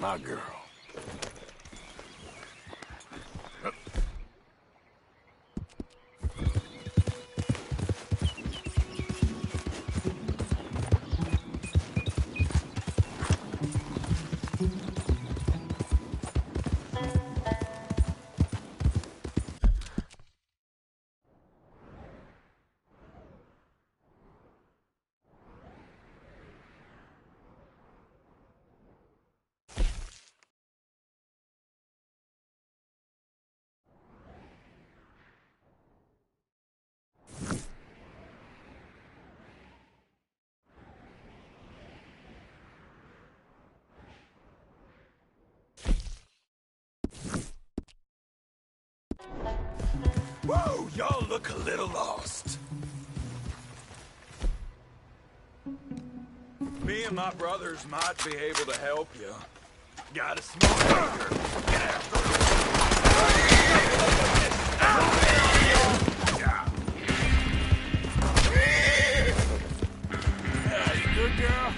My girl. Whoa, y'all look a little lost. Me and my brothers might be able to help you. Got a small anchor. Get after it. You good, girl?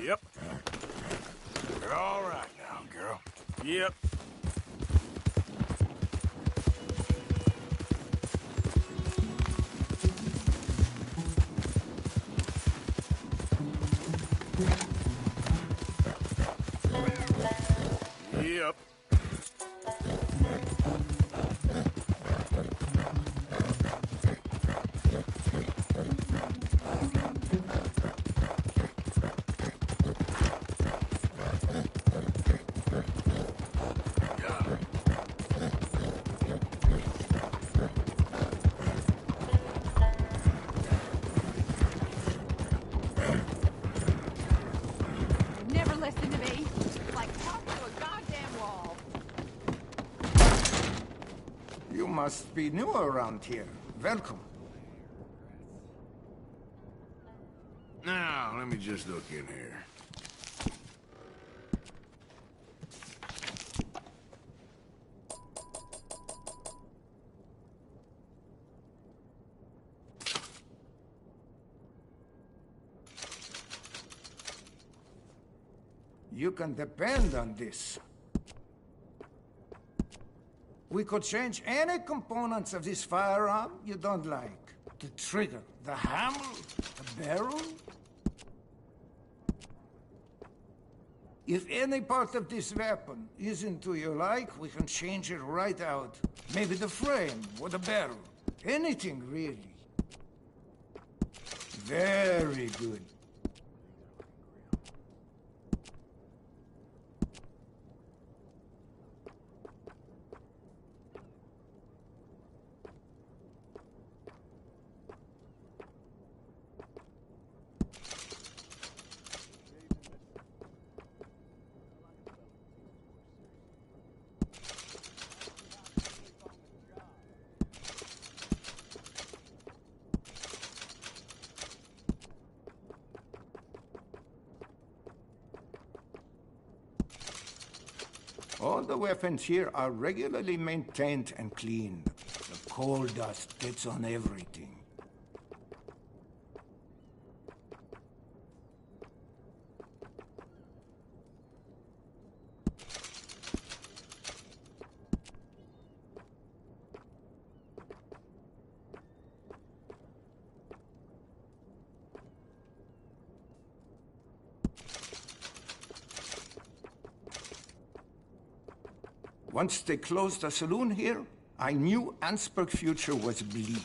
Yep. You're all right now, girl. Yep. Yep. Never listen to me. Like talk to a goddamn wall. You must be new around here. Welcome. Now, let me just look in here. You can depend on this. We could change any components of this firearm you don't like. The trigger, the hammer, the barrel. If any part of this weapon isn't to your like, we can change it right out. Maybe the frame or the barrel. Anything, really. Very good. All the weapons here are regularly maintained and cleaned. The coal dust gets on everything. Once they closed the saloon here, I knew Ansburg's future was bleak.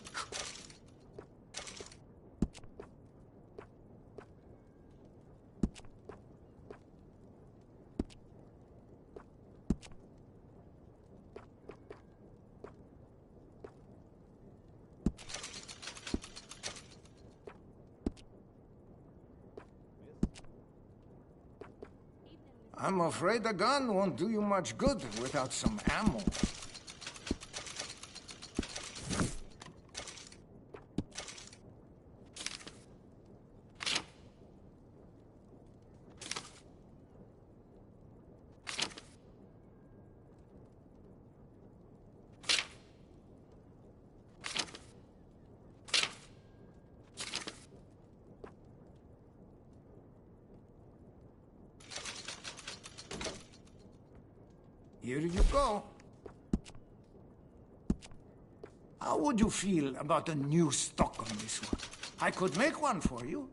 I'm afraid a gun won't do you much good without some ammo. Here you go. How would you feel about a new stock on this one? I could make one for you.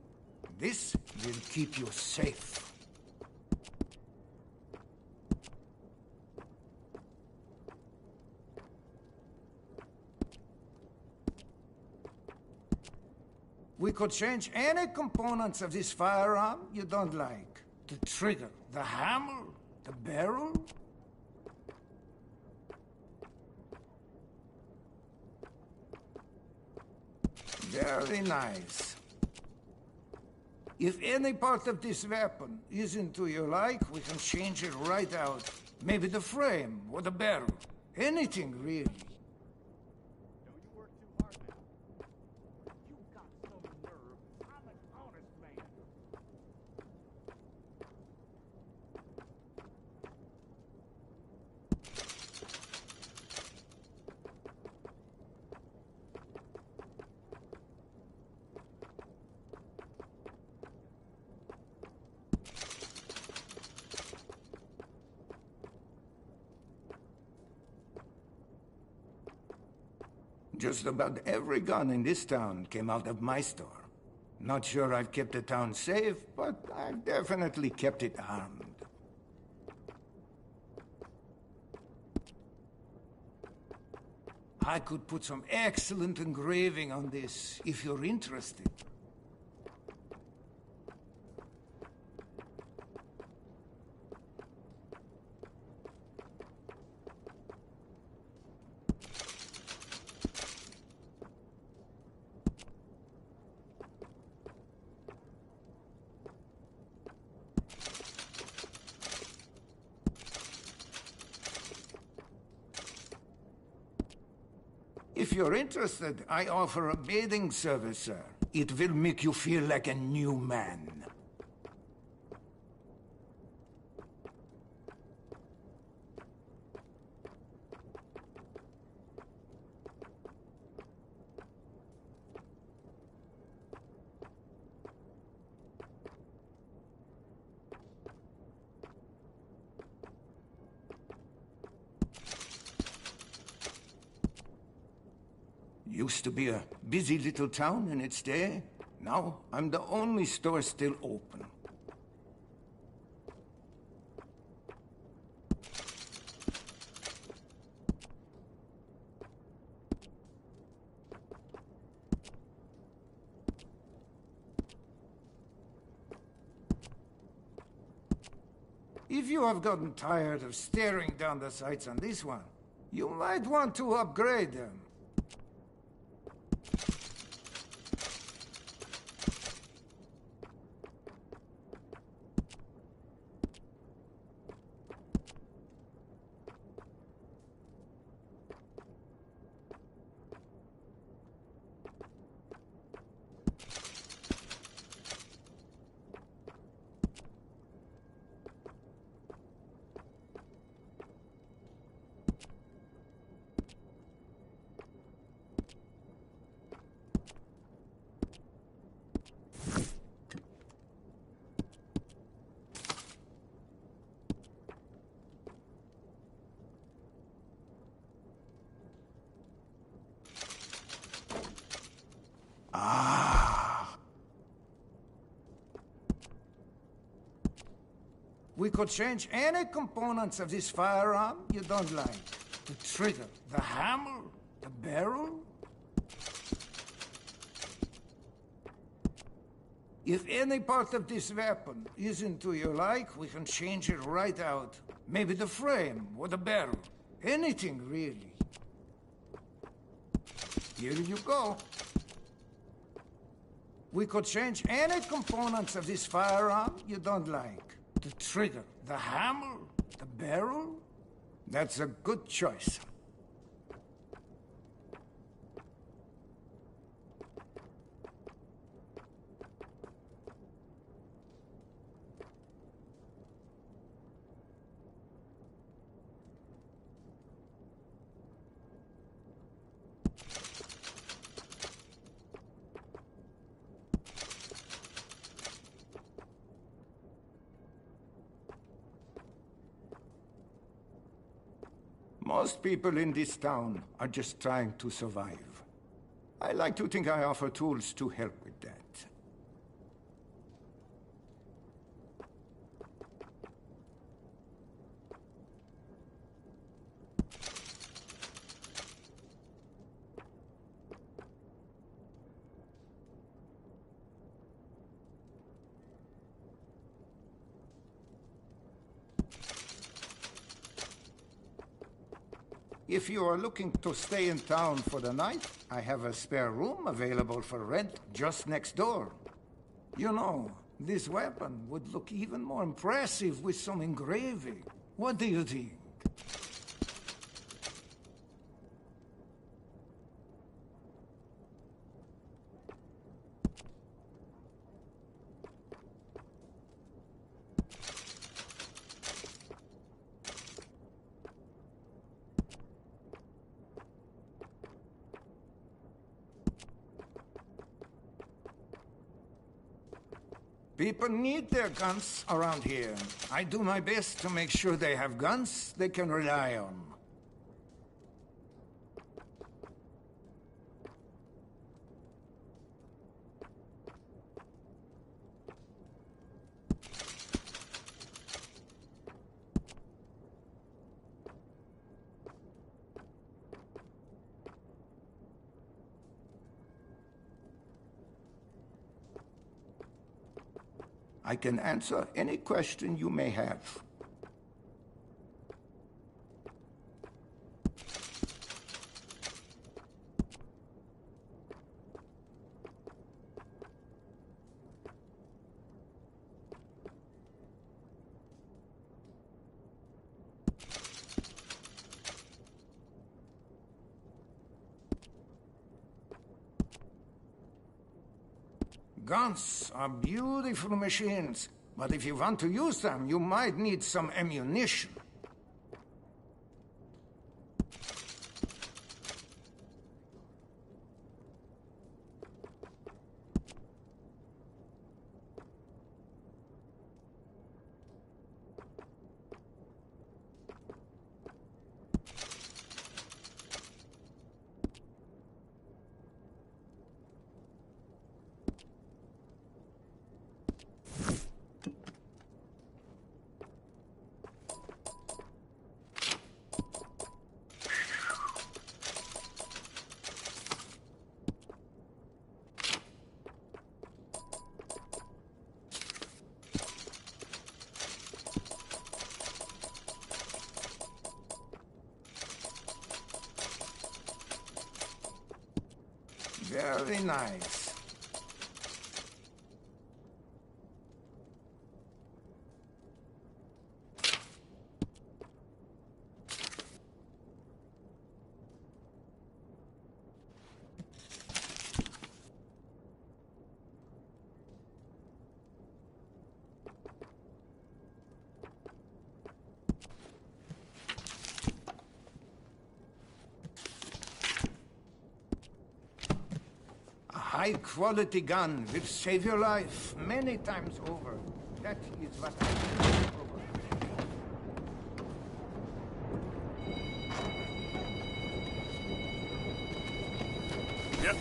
This will keep you safe. We could change any components of this firearm you don't like. The trigger, the hammer, the barrel. Very nice. If any part of this weapon isn't to your like, we can change it right out. Maybe the frame or the barrel. Anything, really. Don't you work too hard now. You got some nerve. I'm an honest man. Just about every gun in this town came out of my store. Not sure I've kept the town safe, but I've definitely kept it armed. I could put some excellent engraving on this, if you're interested. If you're interested, I offer a bathing service, sir. It will make you feel like a new man. Used to be a busy little town in its day. Now I'm the only store still open. If you have gotten tired of staring down the sights on this one, you might want to upgrade them. We could change any components of this firearm you don't like. The trigger, the hammer, the barrel. If any part of this weapon isn't to your like, we can change it right out. Maybe the frame or the barrel. Anything, really. Here you go. We could change any components of this firearm you don't like. The trigger, the hammer, the barrel? That's a good choice. Most people in this town are just trying to survive. I like to think I offer tools to help with that. If you are looking to stay in town for the night, I have a spare room available for rent just next door. You know, this weapon would look even more impressive with some engraving. What do you think? People need their guns around here. I do my best to make sure they have guns they can rely on. I can answer any question you may have. Guns are beautiful machines, but if you want to use them, you might need some ammunition. Very nice. High-quality gun will save your life many times over. That is what I do. Yep.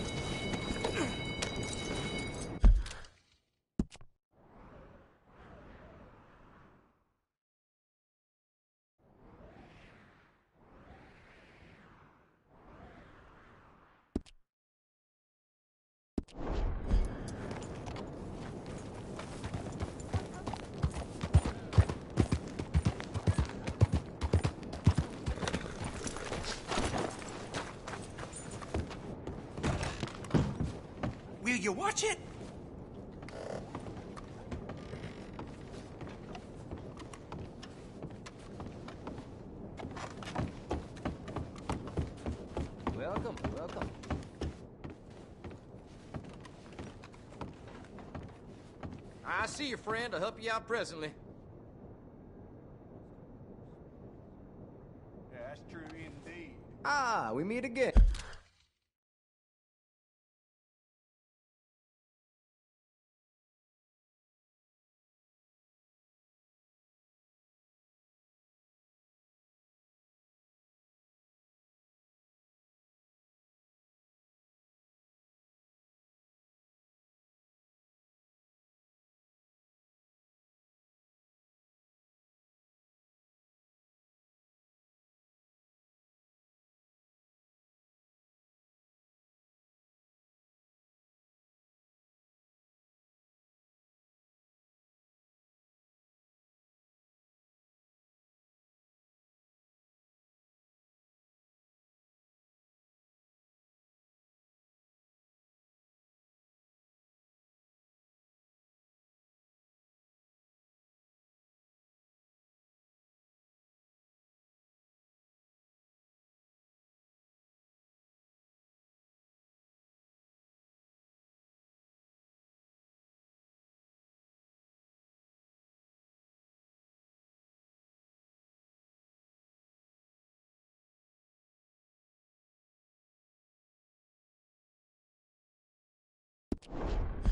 Will you watch it? I see your friend. I'll help you out presently. Yeah, that's true indeed. Ah, we meet again.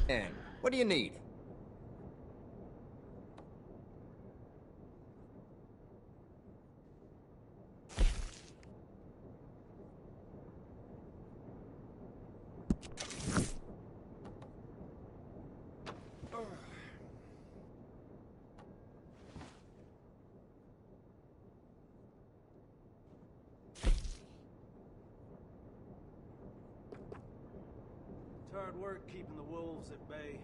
And what do you need? It's hard work keeping the wolves at bay.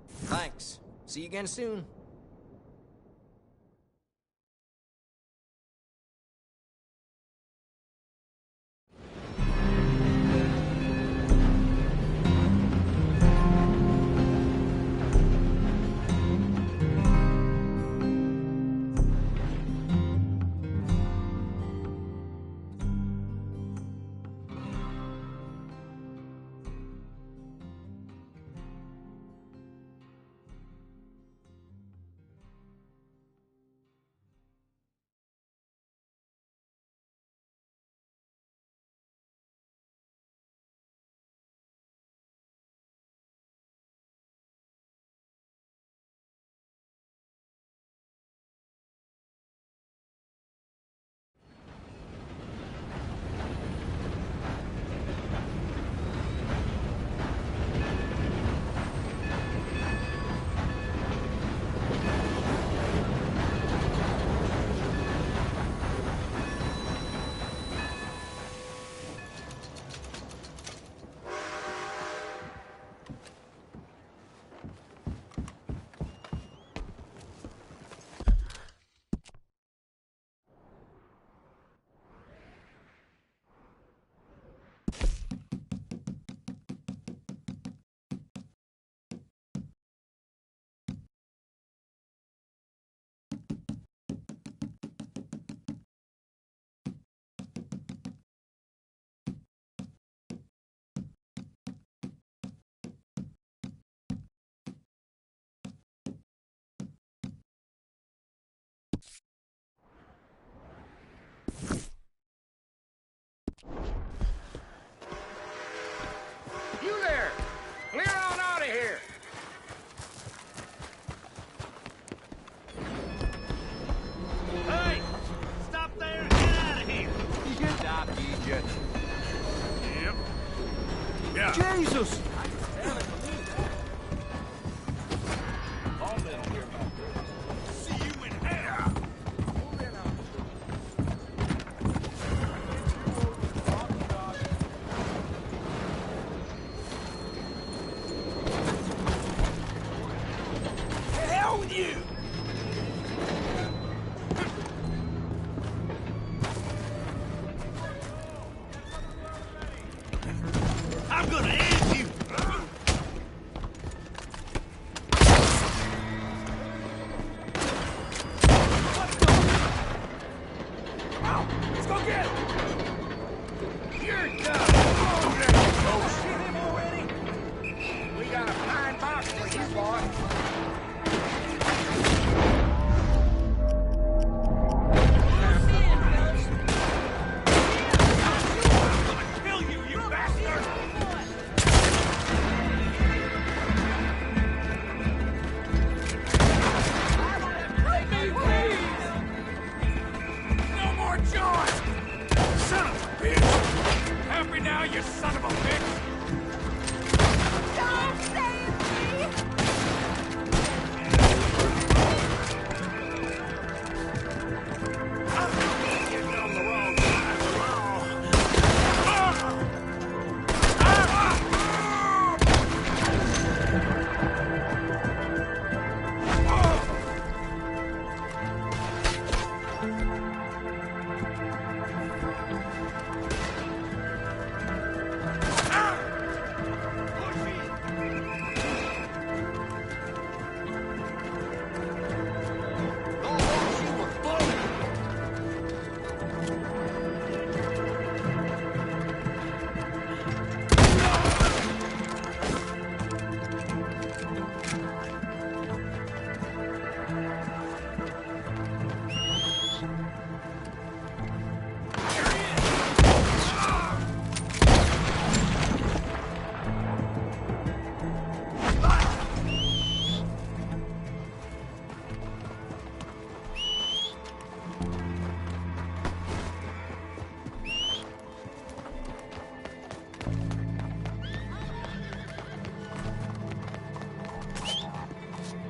Thanks. See you again soon. You there! Clear on out of here! Hey! Stop there and get out of here! Stop, Egypt. Yep. Yeah. Jesus! See you in hell. The hell with you! I'm gonna end you! Let's go get him! You're done! Oh, Hit him already? We got a fine box for you, now, you son of a bitch! Don't save me! Getting on the wrong side of the law.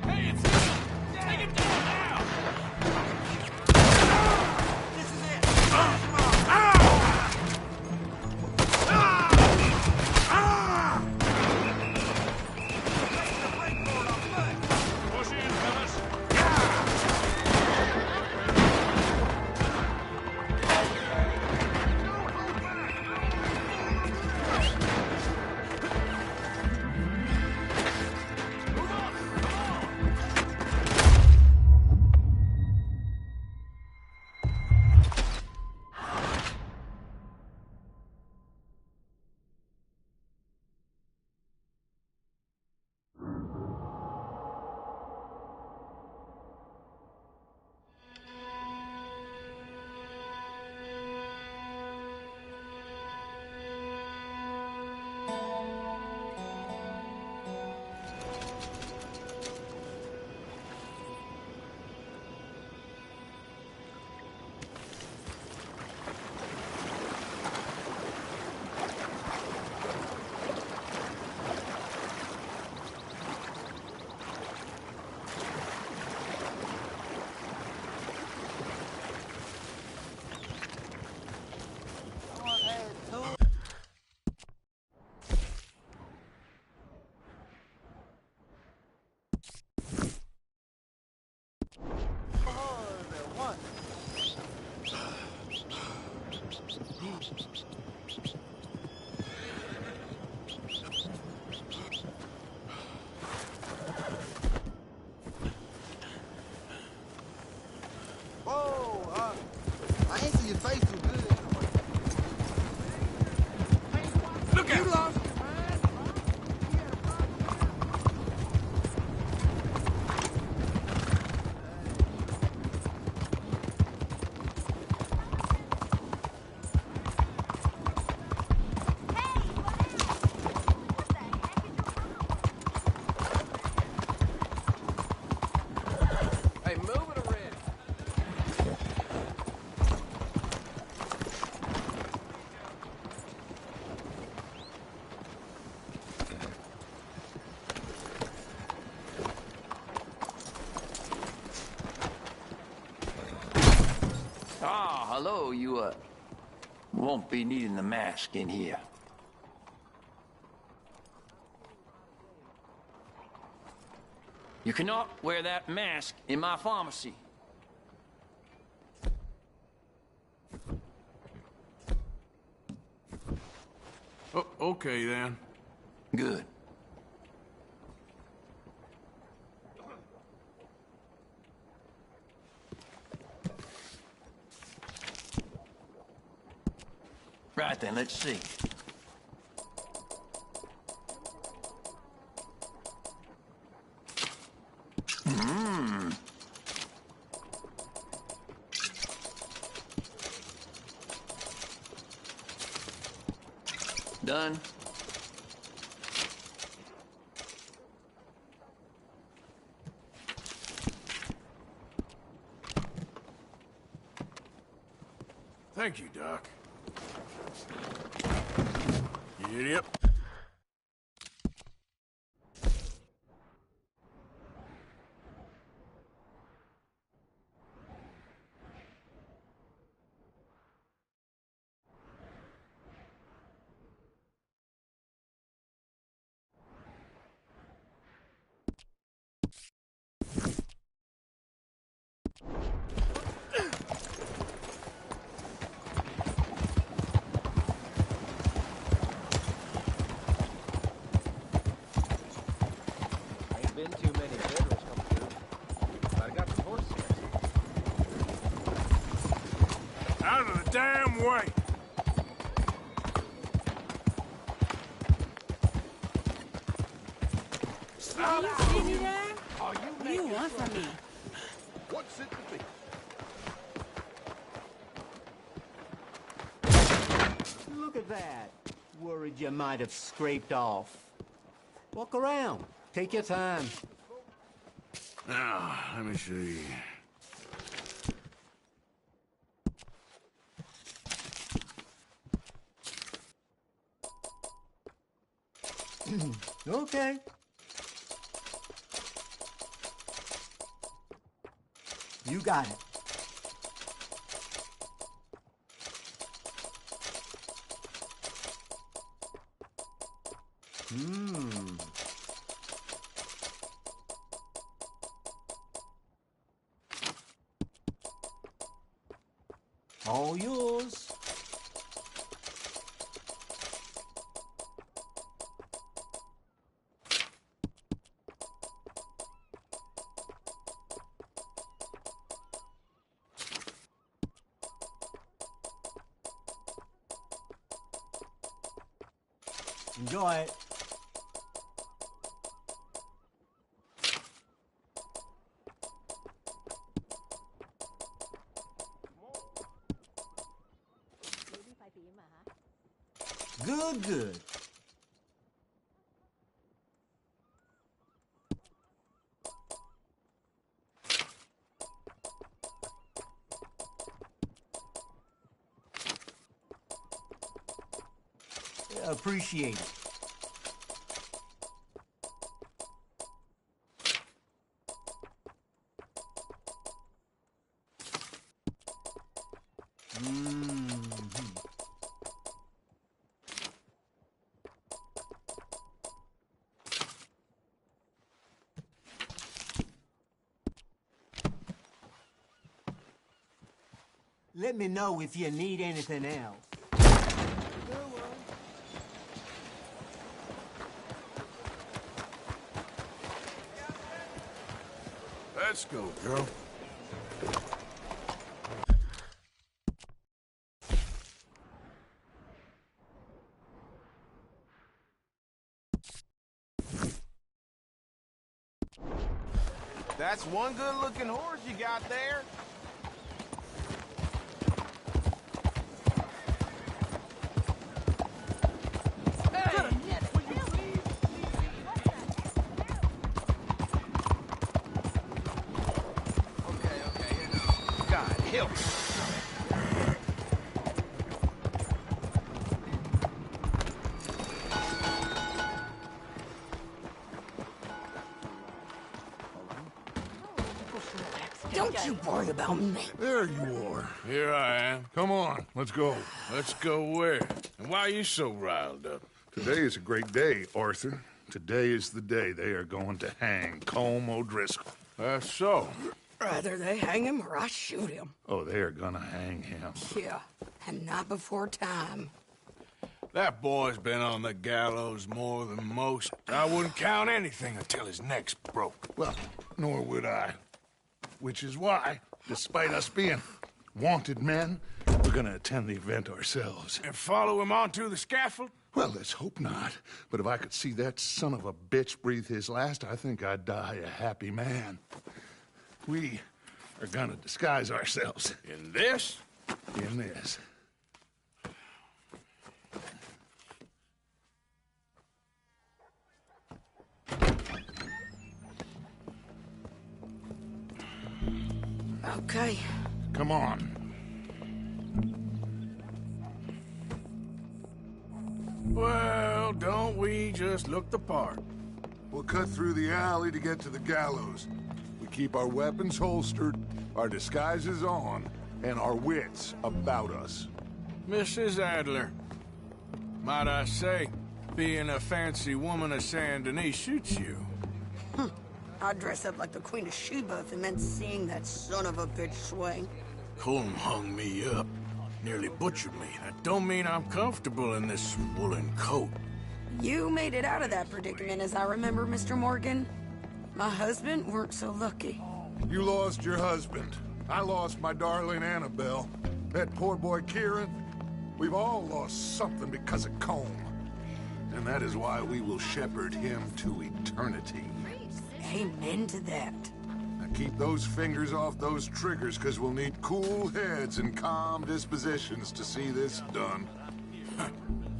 Hey, it's him! Take him down now! This is it. Smash him off. Take the breakboard off, good. Push in, fellas. Whoa, I ain't see your face too good. Look out! You lost your mind. Hey, move it around. Ah, hello, you, won't be needing the mask in here. You cannot wear that mask in my pharmacy. Oh, okay, then. Good. Right then, let's see. Done. Thank you, Doc. Giddy up. Ain't been too many federals come through. But I got some horses. Out of the damn way! Are you seeing me there? What do you want from me? What's it to be? Look at that. Worried you might have scraped off. Walk around. Take your time. Now, let me see. Okay. You got it. All yours. Enjoy it. Good, good. Appreciate it. Let me know if you need anything else. Let's go, girl. That's one good-looking horse you got there. Okay, you know. God, help. Don't you worry about me. There you are. Here I am. Come on, let's go. Let's go where? And why are you so riled up? Today is a great day, Arthur. Today is the day they are going to hang Colm O'Driscoll. That's so. Rather they hang him or I shoot him. Oh, they are gonna hang him. Yeah, and not before time. That boy's been on the gallows more than most. I wouldn't count anything until his neck's broke. Well, nor would I. Which is why, despite us being wanted men, we're gonna attend the event ourselves. And follow him onto the scaffold? Well, let's hope not. But if I could see that son of a bitch breathe his last, I think I'd die a happy man. We are gonna disguise ourselves. In this? In this. Okay. Come on. Well, Well, don't we just look the part? We'll cut through the alley to get to the gallows. We keep our weapons holstered, our disguises on, and our wits about us. Mrs. Adler, might I say, being a fancy woman of Saint Denis suits you. I'd dress up like the Queen of Sheba if it meant seeing that son of a bitch swing. Colm hung me up, nearly butchered me. That don't mean I'm comfortable in this woolen coat. You made it out of that predicament, as I remember, Mr. Morgan. My husband weren't so lucky. You lost your husband. I lost my darling Annabelle. That poor boy Kieran. We've all lost something because of Colm. And that is why we will shepherd him to eternity. Amen to that. Now keep those fingers off those triggers, because we'll need cool heads and calm dispositions to see this done.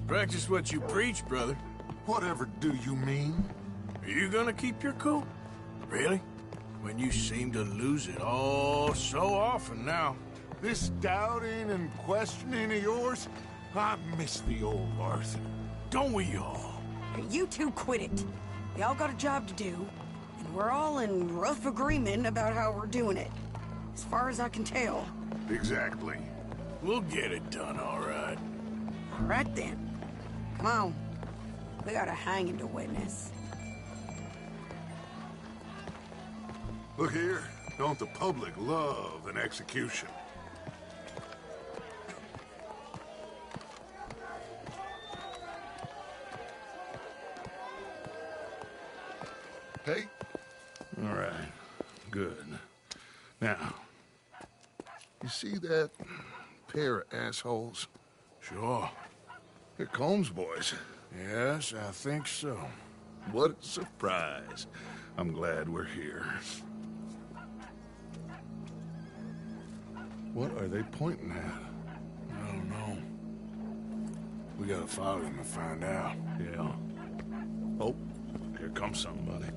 Practice what you preach, brother. Whatever do you mean? Are you gonna keep your cool? Really? When you seem to lose it all so often now. This doubting and questioning of yours, I miss the old Arthur. Don't we all? You two quit it. Y'all got a job to do, and we're all in rough agreement about how we're doing it. As far as I can tell. Exactly. We'll get it done, all right. All right then. Come on. We got a hanging to witness. Look here, don't the public love an execution? Hey? All right, good. Now, you see that pair of assholes? Sure. They're Combs boys. Yes, I think so. What a surprise. I'm glad we're here. What are they pointing at? I don't know. We gotta follow them and find out. Yeah. Oh, here comes somebody.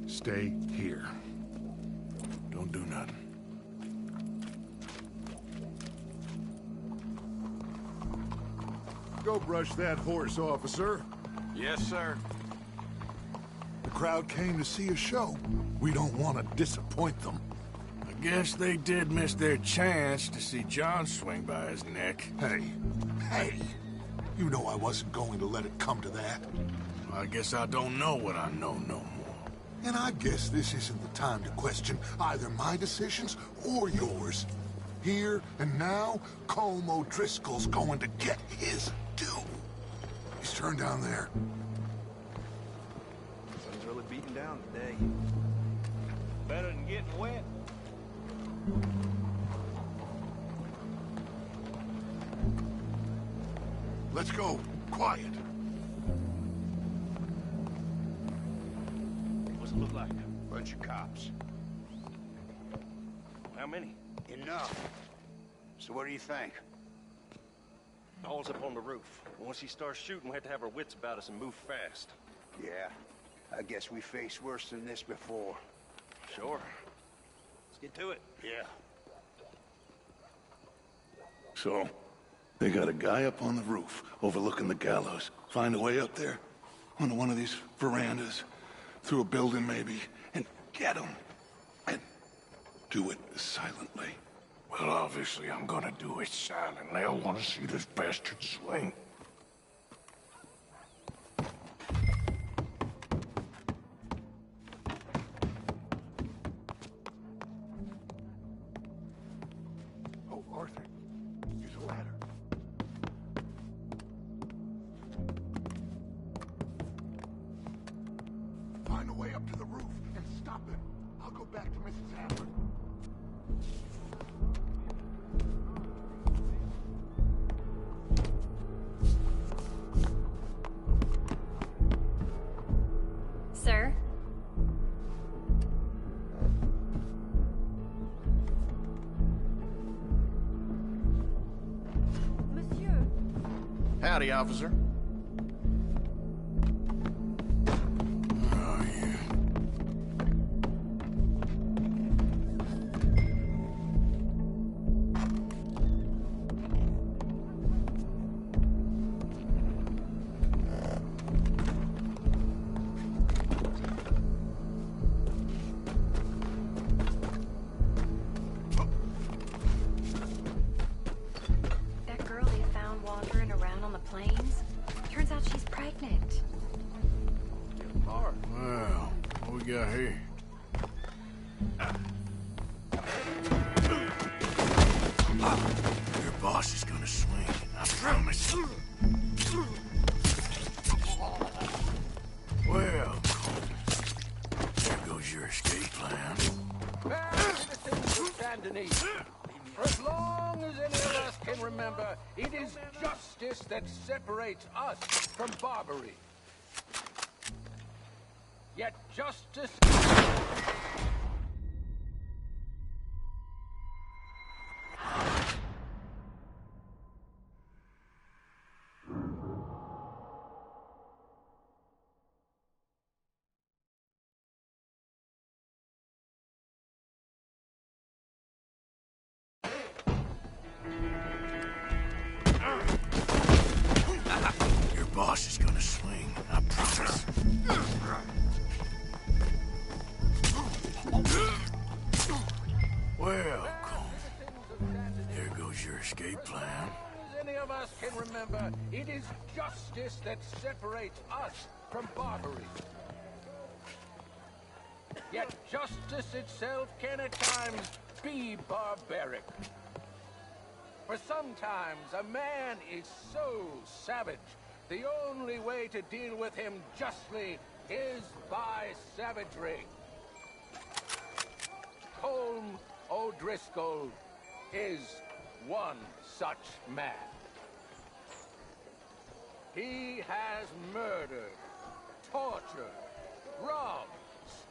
Stay here. Don't do nothing. Go brush that horse, officer. Yes, sir. The crowd came to see a show. We don't want to disappoint them. I guess they did miss their chance to see John swing by his neck. Hey, you know I wasn't going to let it come to that. I guess I don't know what I know no more. And I guess this isn't the time to question either my decisions or yours. Here and now, Colm O'Driscoll's going to get his due. He's turned down there. Sun's really beating down today. Better than getting wet. Let's go. Quiet. What's it look like? Bunch of cops. How many? Enough. So what do you think? All's up on the roof. Once he starts shooting, we have to have our wits about us and move fast. Yeah, I guess we faced worse than this before. Sure. Let's get to it. Yeah. So, they got a guy up on the roof overlooking the gallows. Find a way up there, onto one of these verandas, through a building maybe, and get him. And do it silently. Well, obviously I'm gonna do it silently. I want to see this bastard swing. Oh, Arthur, use a ladder. Find a way up to the roof and stop him. I'll go back to Mrs. Adler. Sir? Monsieur. Howdy, officer. Oh, yeah. we got here? Your boss is gonna swing, I promise. Well, there goes your escape plan. Citizens of Saint Denis, for as long as any of us can remember, it is justice that separates us from barbarity. Yet justice... Your boss is gonna swing, I promise. Well, there goes your escape plan. As any of us can remember, it is justice that separates us from barbarity. Yet justice itself can at times be barbaric. For sometimes a man is so savage, the only way to deal with him justly is by savagery. Colm O'Driscoll is one such man. He has murdered, tortured, robbed,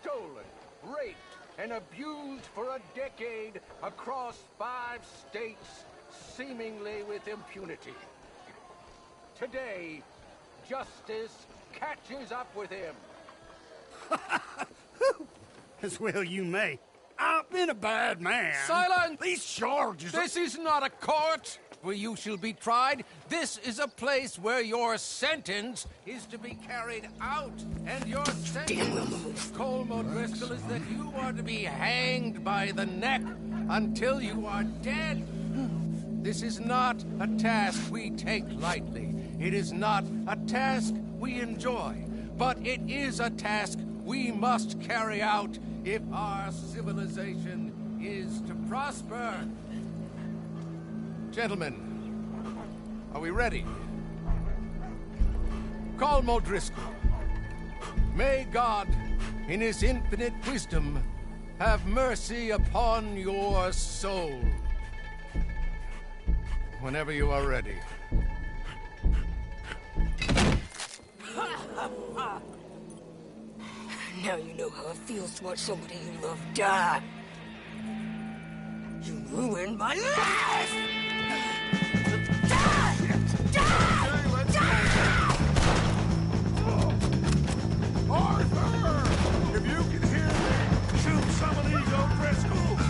stolen, raped, and abused for a decade across 5 states, seemingly with impunity. Today, justice catches up with him. As well you may. I've been a bad man. Silence! These charges This is not a court where you shall be tried. This is a place where your sentence is to be carried out. And your sentence, Colm O'Driscoll, is that you are to be hanged by the neck until you are dead. This is not a task we take lightly. It is not a task we enjoy. But it is a task we must carry out if our civilization is to prosper. Gentlemen, are we ready? Colm O'Driscoll, may God, in his infinite wisdom, have mercy upon your soul. Whenever you are ready. Now you know how it feels to watch somebody you love die. You ruined my life! Die! Die! Die! Arthur! If you can hear me, shoot some of these O'Driscolls!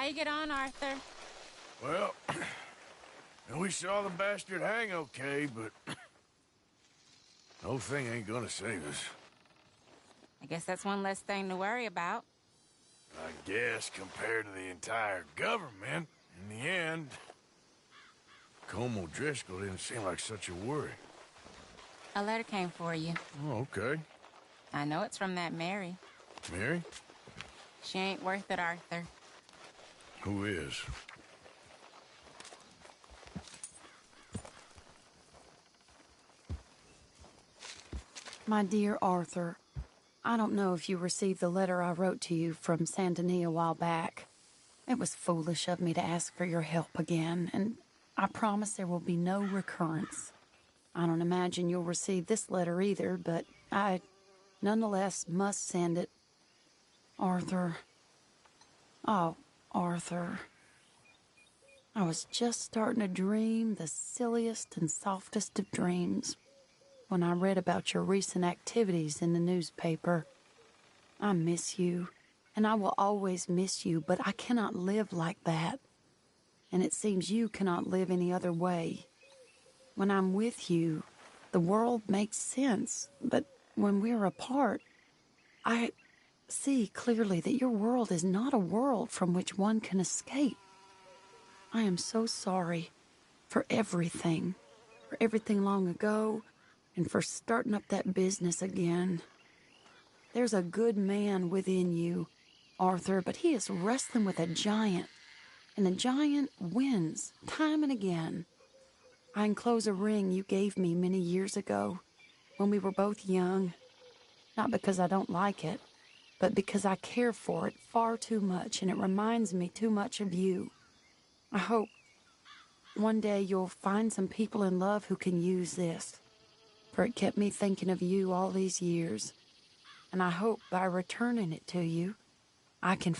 How you get on, Arthur? Well, we saw the bastard hang okay, but the whole thing ain't gonna save us. I guess that's one less thing to worry about. I guess compared to the entire government, in the end, Colm O'Driscoll didn't seem like such a worry. A letter came for you. Oh, okay. I know it's from that Mary. Mary? She ain't worth it, Arthur. Who is? My dear Arthur, I don't know if you received the letter I wrote to you from Saint Denis a while back. It was foolish of me to ask for your help again, and I promise there will be no recurrence. I don't imagine you'll receive this letter either, but I nonetheless must send it. Arthur. Oh, Arthur. I was just starting to dream the silliest and softest of dreams when I read about your recent activities in the newspaper. I miss you, and I will always miss you, but I cannot live like that. And it seems you cannot live any other way. When I'm with you, the world makes sense, but when we're apart, I see clearly that your world is not a world from which one can escape. I am so sorry for everything long ago, and for starting up that business again. There's a good man within you, Arthur, but he is wrestling with a giant, and the giant wins time and again. I enclose a ring you gave me many years ago, when we were both young, not because I don't like it, but because I care for it far too much, and it reminds me too much of you. I hope one day you'll find some people in love who can use this, for it kept me thinking of you all these years, and I hope by returning it to you, I can...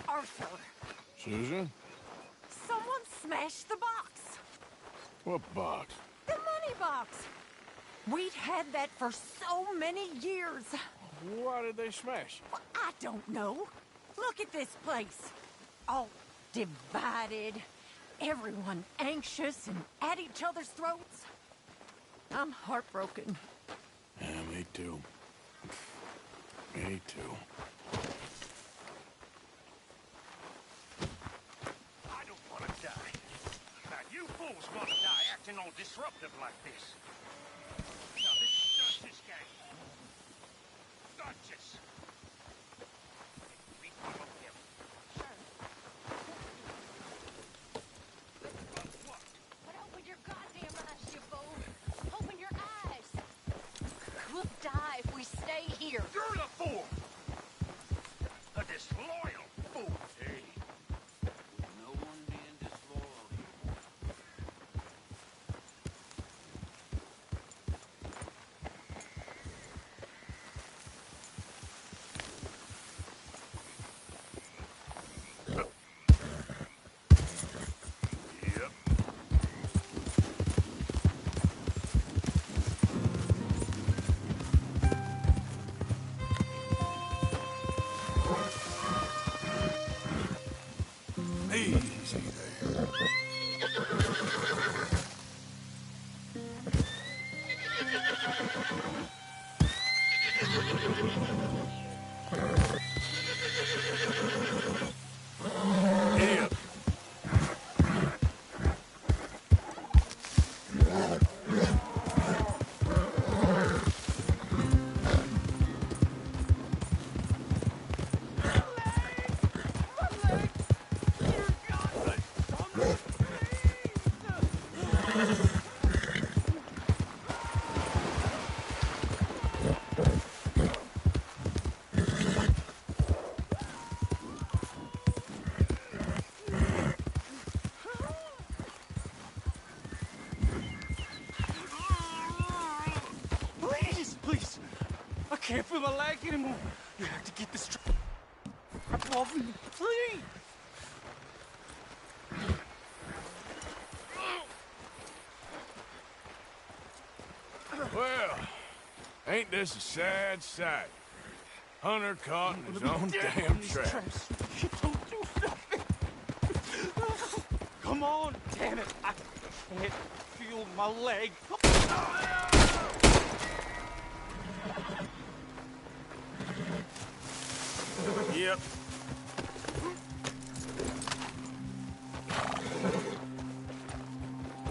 Arthur, Susan? someone smashed the box. What box? The money box. We'd had that for so many years. Why did they smash? Well, I don't know. Look at this place. All divided. Everyone anxious and at each other's throats. I'm heartbroken. Yeah, me too. Me too. I don't want to die. Now, you fools want to die acting all disruptive like this. Now, this is Dutch's gang. Dutch's. Be one of them. But open your goddamn eyes, you fool. Open your eyes. We'll die if we stay here. You're the fool! A disloyal fool. Hey, no one being disloyal here. Yep. Here. Please. I can't feel my leg anymore. You have to get this strap off me, please. Well, ain't this a sad sight? Hunter caught in his own damn trap. Don't do nothing. Come on, damn it. I can't feel my leg. Yep.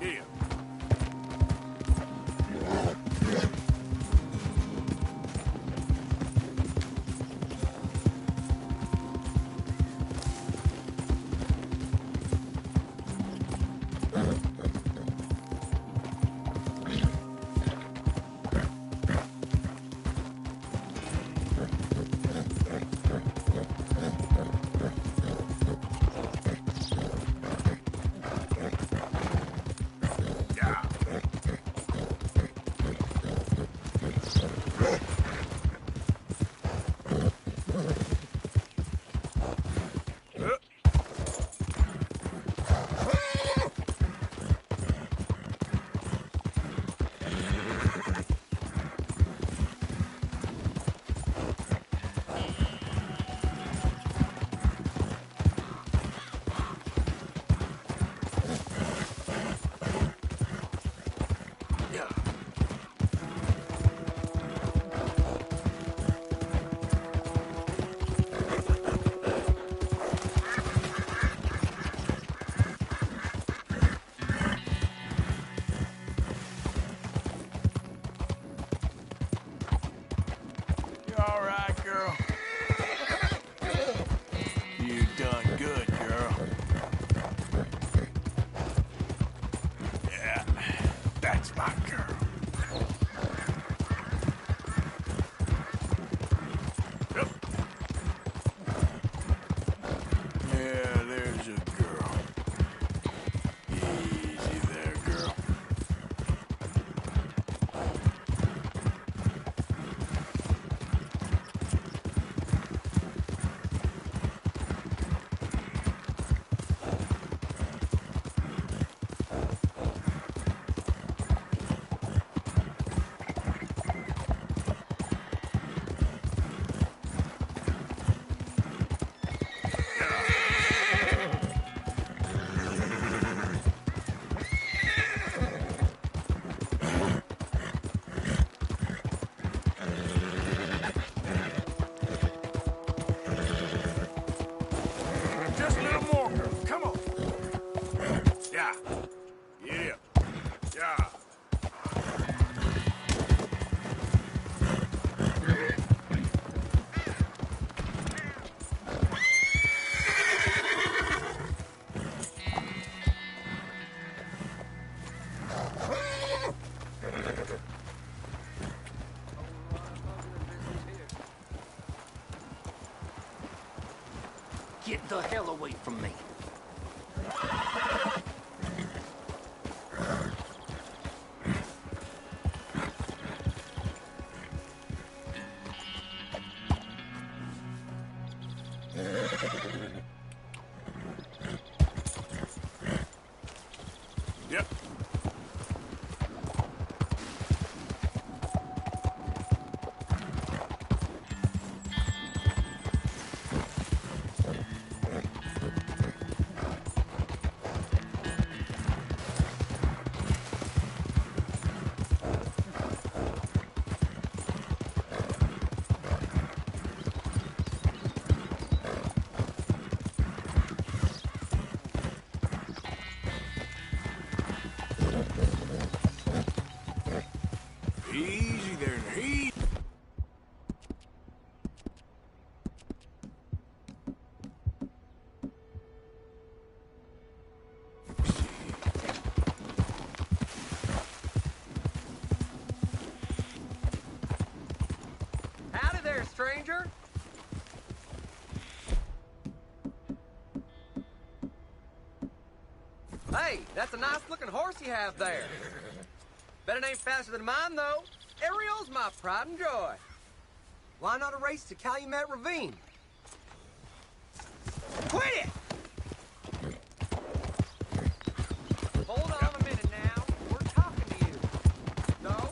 Here. Get the hell away from me. Yep. stranger. Hey, that's a nice-looking horse you have there. Bet it ain't faster than mine, though. Ariel's my pride and joy. Why not a race to Calumet Ravine? Quit it! Hold on a minute now. We're talking to you. No?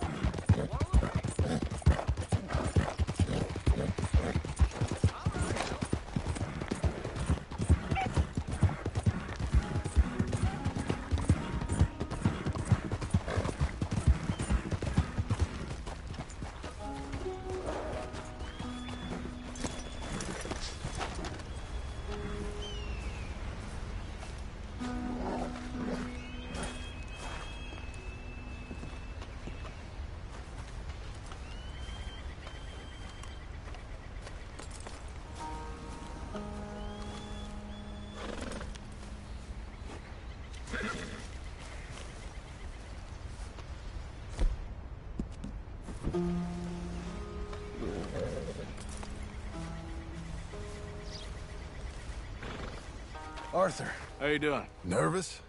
Arthur. How you doing? Nervous?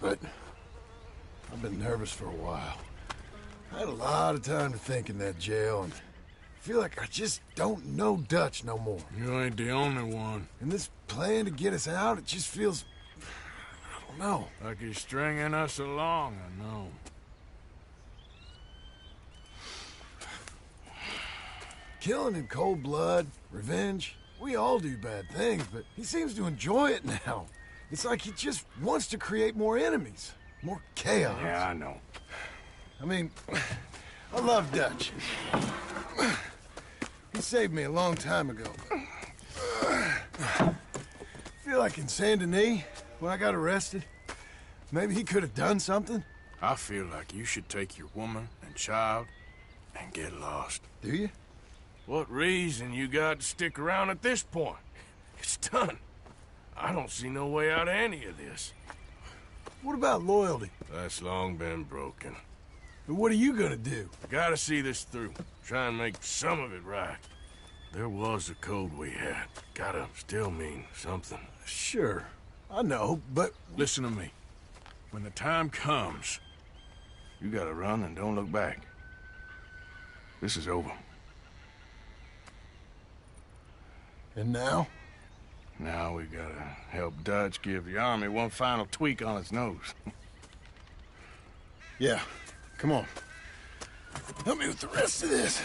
But I've been nervous for a while. I had a lot of time to think in that jail, and I feel like I just don't know Dutch no more. You ain't the only one. And this plan to get us out, it just feels... I don't know. Like he's stringing us along, I know. Killing in cold blood, revenge, we all do bad things, but he seems to enjoy it now. It's like he just wants to create more enemies, more chaos. Yeah, I know. I mean, I love Dutch. He saved me a long time ago. I feel like in Saint Denis, when I got arrested, maybe he could have done something. I feel like you should take your woman and child and get lost. Do you? What reason you got to stick around at this point? It's done. I don't see no way out of any of this. What about loyalty? That's long been broken. But what are you gonna do? I gotta see this through. Try and make some of it right. There was a code we had. Gotta still mean something. Sure, I know, but... Listen to me. When the time comes, you gotta run and don't look back. This is over. And now? Now we gotta help Dutch give the army one final tweak on its nose. Yeah, come on. Help me with the rest of this.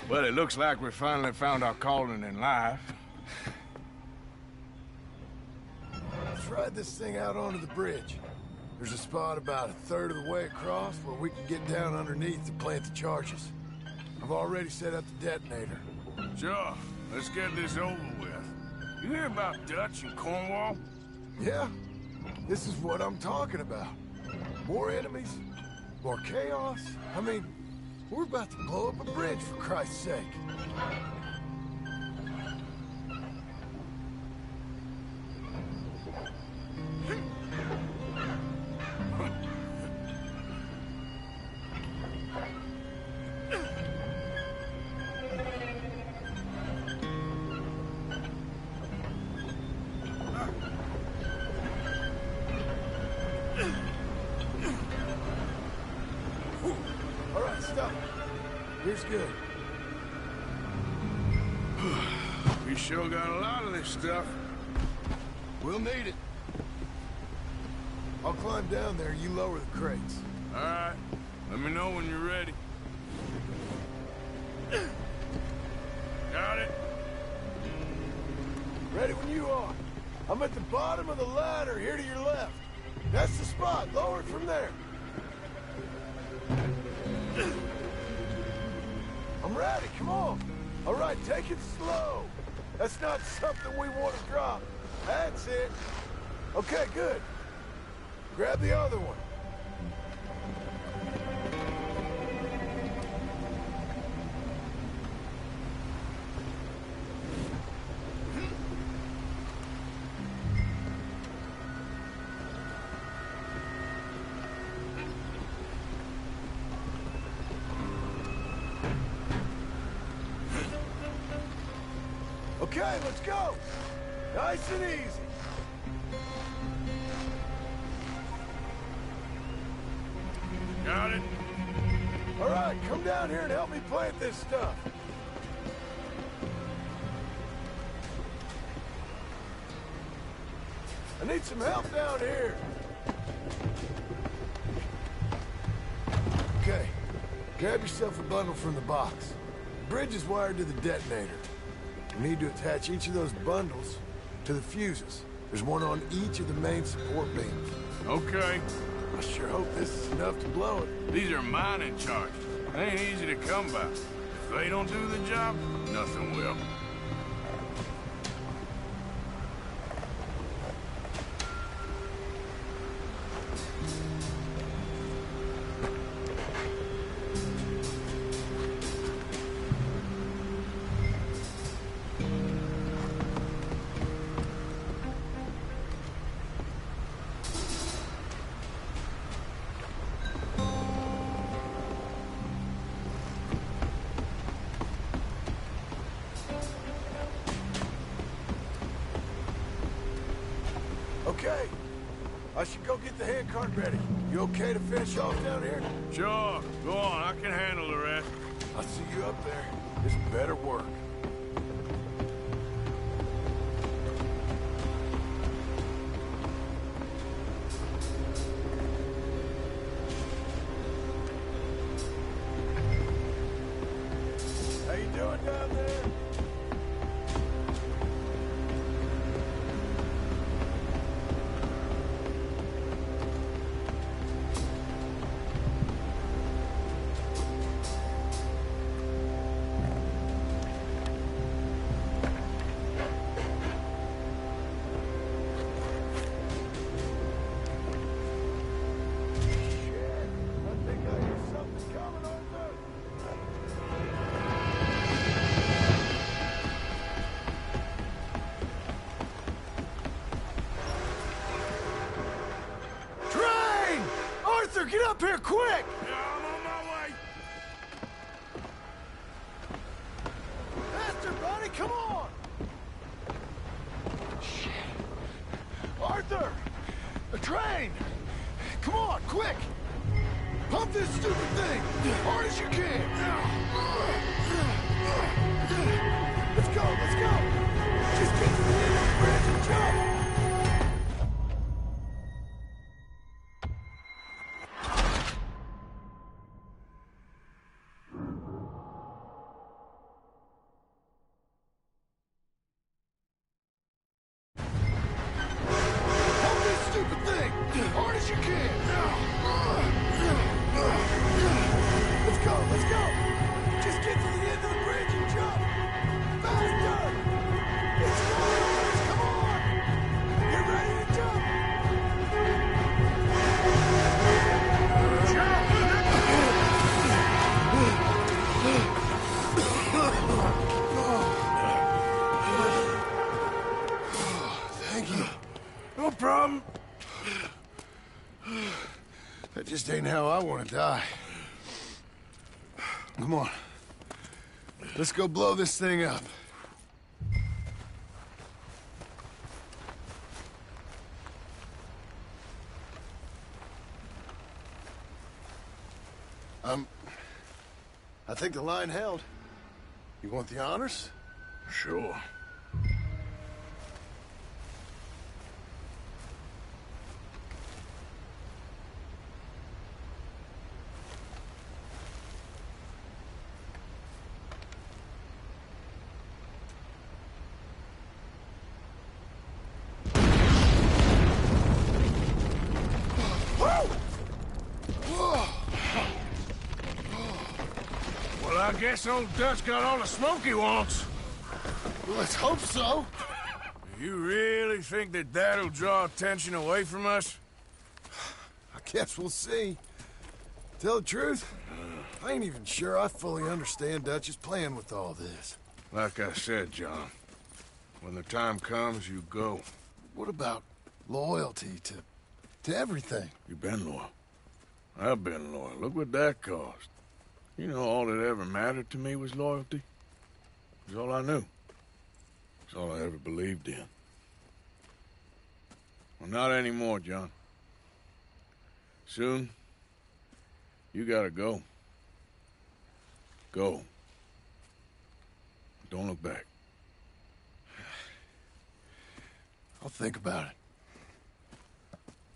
Well, it looks like we finally found our calling in life. Let's ride this thing out onto the bridge. There's a spot about a third of the way across where we can get down underneath to plant the charges. I've already set up the detonator. Sure. Let's get this over with. You hear about Dutch and Cornwall? Yeah. This is what I'm talking about. More enemies, more chaos. I mean, we're about to blow up a bridge, for Christ's sake. All right, stop. Here's good. We sure got a lot of this stuff. We'll need it. I'll climb down there, you lower the crates. All right. Let me know when you're ready. Got it? Ready when you are. I'm at the bottom of the ladder, here to your left. That's the spot. Lower it from there. I'm ready, come on. All right, take it slow. That's not something we want to drop. That's it. Okay, good. Grab the other one. Okay, let's go. Nice and easy. Got it. All right, come down here and help me plant this stuff. I need some help down here. Okay, grab yourself a bundle from the box. The bridge is wired to the detonator. You need to attach each of those bundles to the fuses. There's one on each of the main support beams. Okay. I sure hope this is enough to blow it. These are mining charges. They ain't easy to come by. If they don't do the job, nothing will. Okay, I should go get the handcart ready. You okay to finish off down here? Sure, go on, I can handle the rest. I'll see you up there. This better work. How you doing down there? Get up here, quick! Yeah, I'm on my way. Faster, buddy, come on! Shit. Arthur! A train! Come on, quick! Pump this stupid thing! Hard as you can! Let's go, let's go! Just get to the end of the bridge and jump! Hard as you can! Let's go, let's go! Just get to the end of the bridge and jump! Faster! It's going! Come on! Get ready to jump! Thank you. No problem. That just ain't how I want to die. Come on. Let's go blow this thing up. I think the line held. You want the honors? Sure. I guess old Dutch got all the smoke he wants. Well, let's hope so. You really think that that'll draw attention away from us? I guess we'll see. Tell the truth, I ain't even sure I fully understand Dutch's plan with all this. Like I said, John, when the time comes, you go. What about loyalty to everything? You've been loyal. I've been loyal. Look what that cost. You know, all that ever mattered to me was loyalty. It was all I knew. That's all I ever believed in. Well, not anymore, John. Soon, you gotta go. Go. Don't look back. I'll think about it.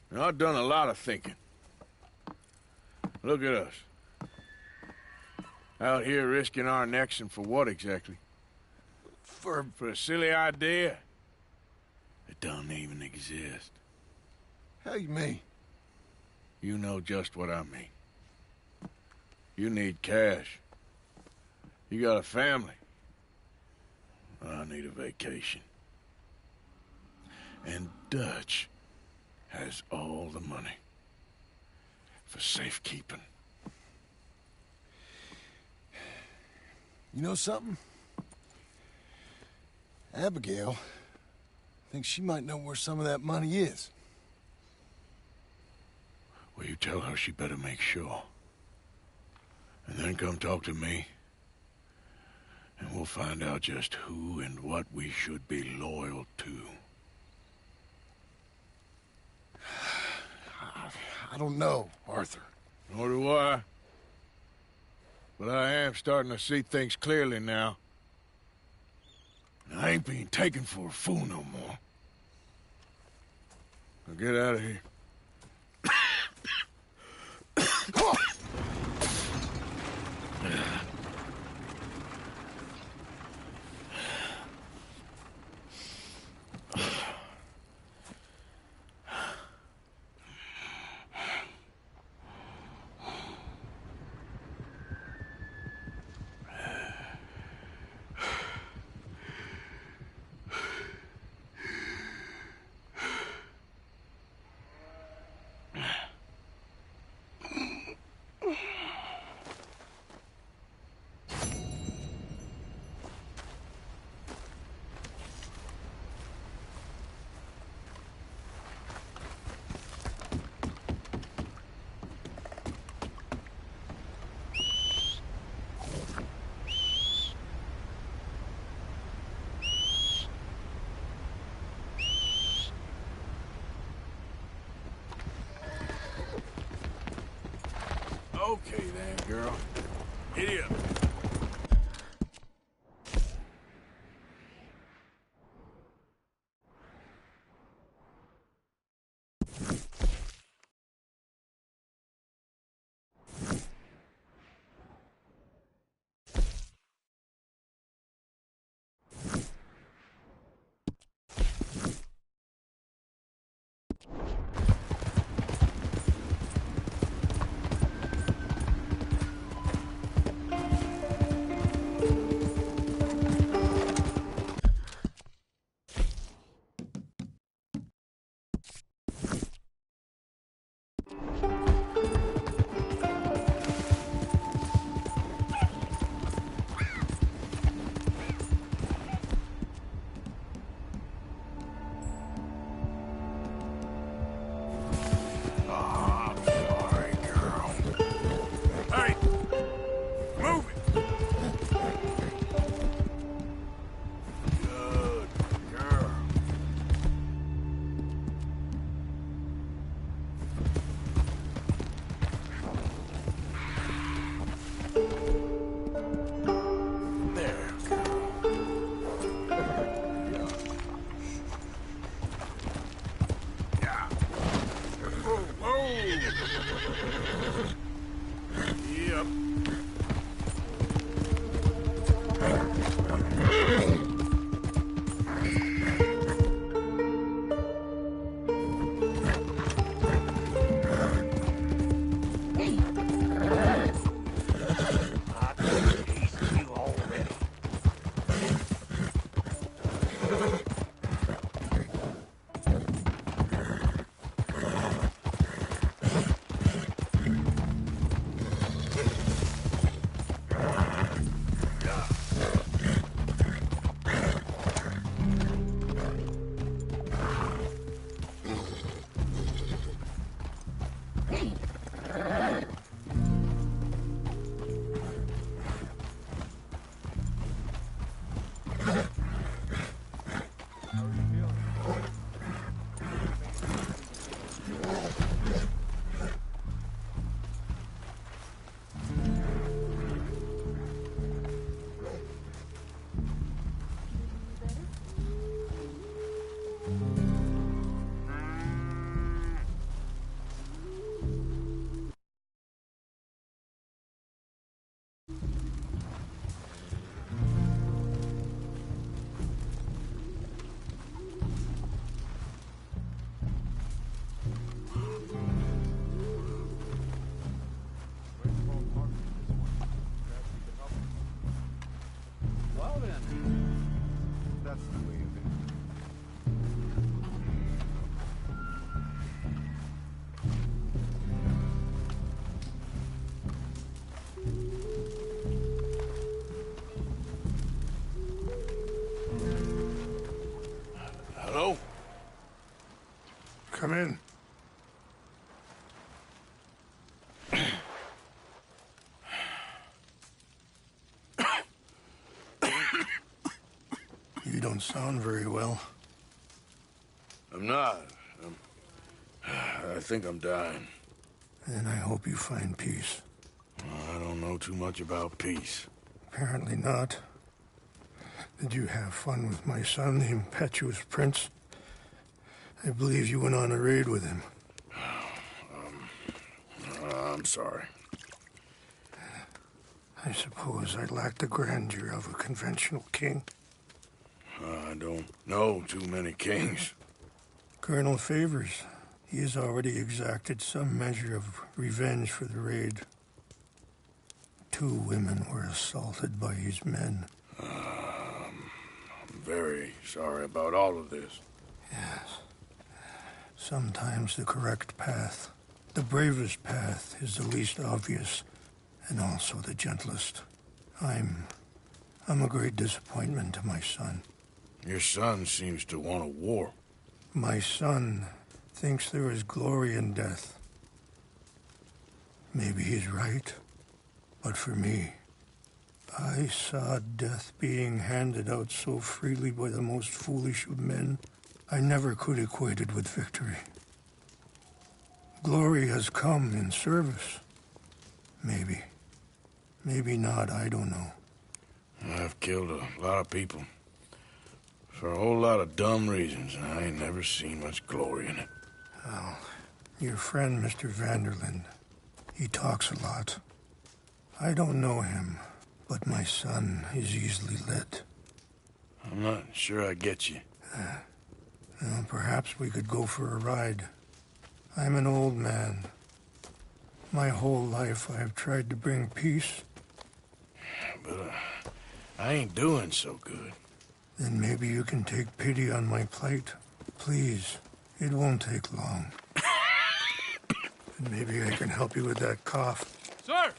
Now, I've done a lot of thinking. Look at us. Out here risking our necks, and for what exactly? For a silly idea that don't even exist. How you mean? You know just what I mean. You need cash. You got a family. I need a vacation. And Dutch has all the money for safekeeping. You know something? Abigail thinks she might know where some of that money is. Well, you tell her she better make sure. And then come talk to me. And we'll find out just who and what we should be loyal to. I don't know, Arthur. Nor do I. But I am starting to see things clearly now. And I ain't being taken for a fool no more. Now get out of here. Okay then, girl. Giddy up. Come in. You don't sound very well. I'm not. I think I'm dying. And I hope you find peace. I don't know too much about peace. Apparently not. Did you have fun with my son, the impetuous prince? I believe you went on a raid with him. I'm sorry. I suppose I lack the grandeur of a conventional king. I don't know too many kings. Colonel Favors, he has already exacted some measure of revenge for the raid. 2 women were assaulted by his men. I'm very sorry about all of this. Yes. Sometimes the correct path, the bravest path, is the least obvious, and also the gentlest. I'm a great disappointment to my son. Your son seems to want a war. My son thinks there is glory in death. Maybe he's right, but for me, I saw death being handed out so freely by the most foolish of men, I never could equate it with victory. Glory has come in service. Maybe. Maybe not, I don't know. I've killed a lot of people. For a whole lot of dumb reasons, and I ain't never seen much glory in it. Well, your friend, Mr. Vanderlyn, he talks a lot. I don't know him, but my son is easily led. I'm not sure I get you. Well, perhaps we could go for a ride. I'm an old man. My whole life I have tried to bring peace. But I ain't doing so good. Then maybe you can take pity on my plight. Please, it won't take long. And maybe I can help you with that cough. Sir!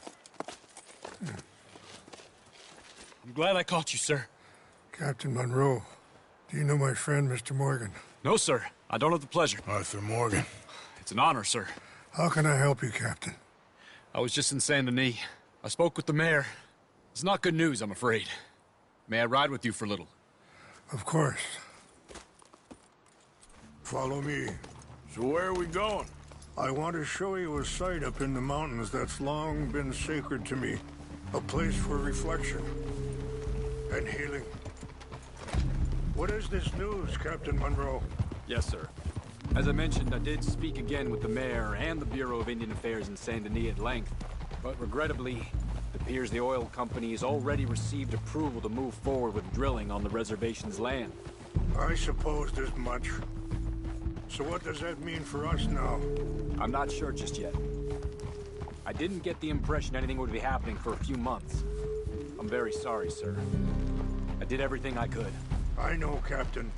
I'm glad I caught you, sir. Captain Monroe, do you know my friend, Mr. Morgan? No, sir. I don't have the pleasure. Arthur Morgan. It's an honor, sir. How can I help you, Captain? I was just in Saint Denis. I spoke with the mayor. It's not good news, I'm afraid. May I ride with you for a little? Of course. Follow me. So where are we going? I want to show you a site up in the mountains that's long been sacred to me. A place for reflection and healing. What is this news, Captain Monroe? Yes, sir. As I mentioned, I did speak again with the mayor and the Bureau of Indian Affairs in Saint Denis at length, but regrettably, it appears the oil company has already received approval to move forward with drilling on the reservation's land. I supposed as much. So what does that mean for us now? I'm not sure just yet. I didn't get the impression anything would be happening for a few months. I'm very sorry, sir. I did everything I could. I know, Captain.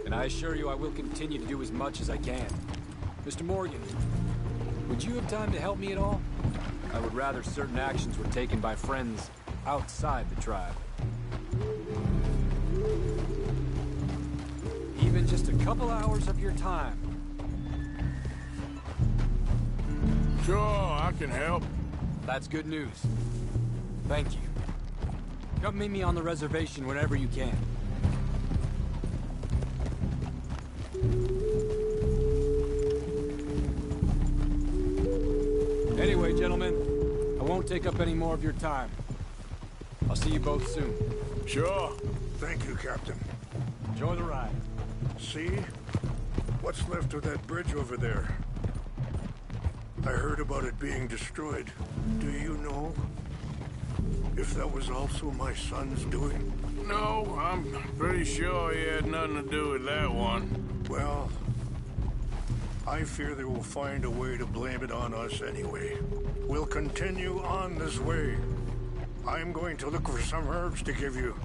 And I assure you I will continue to do as much as I can. Mr. Morgan, would you have time to help me at all? I would rather certain actions were taken by friends outside the tribe. Even just a couple hours of your time. Sure, I can help. That's good news. Thank you. Come meet me on the reservation whenever you can. Anyway, gentlemen, I won't take up any more of your time. I'll see you both soon. Sure. Thank you, Captain. Enjoy the ride. See? What's left of that bridge over there? I heard about it being destroyed. Do you know if that was also my son's doing? No, I'm pretty sure he had nothing to do with that one. Well, I fear they will find a way to blame it on us anyway. We'll continue on this way. I'm going to look for some herbs to give you.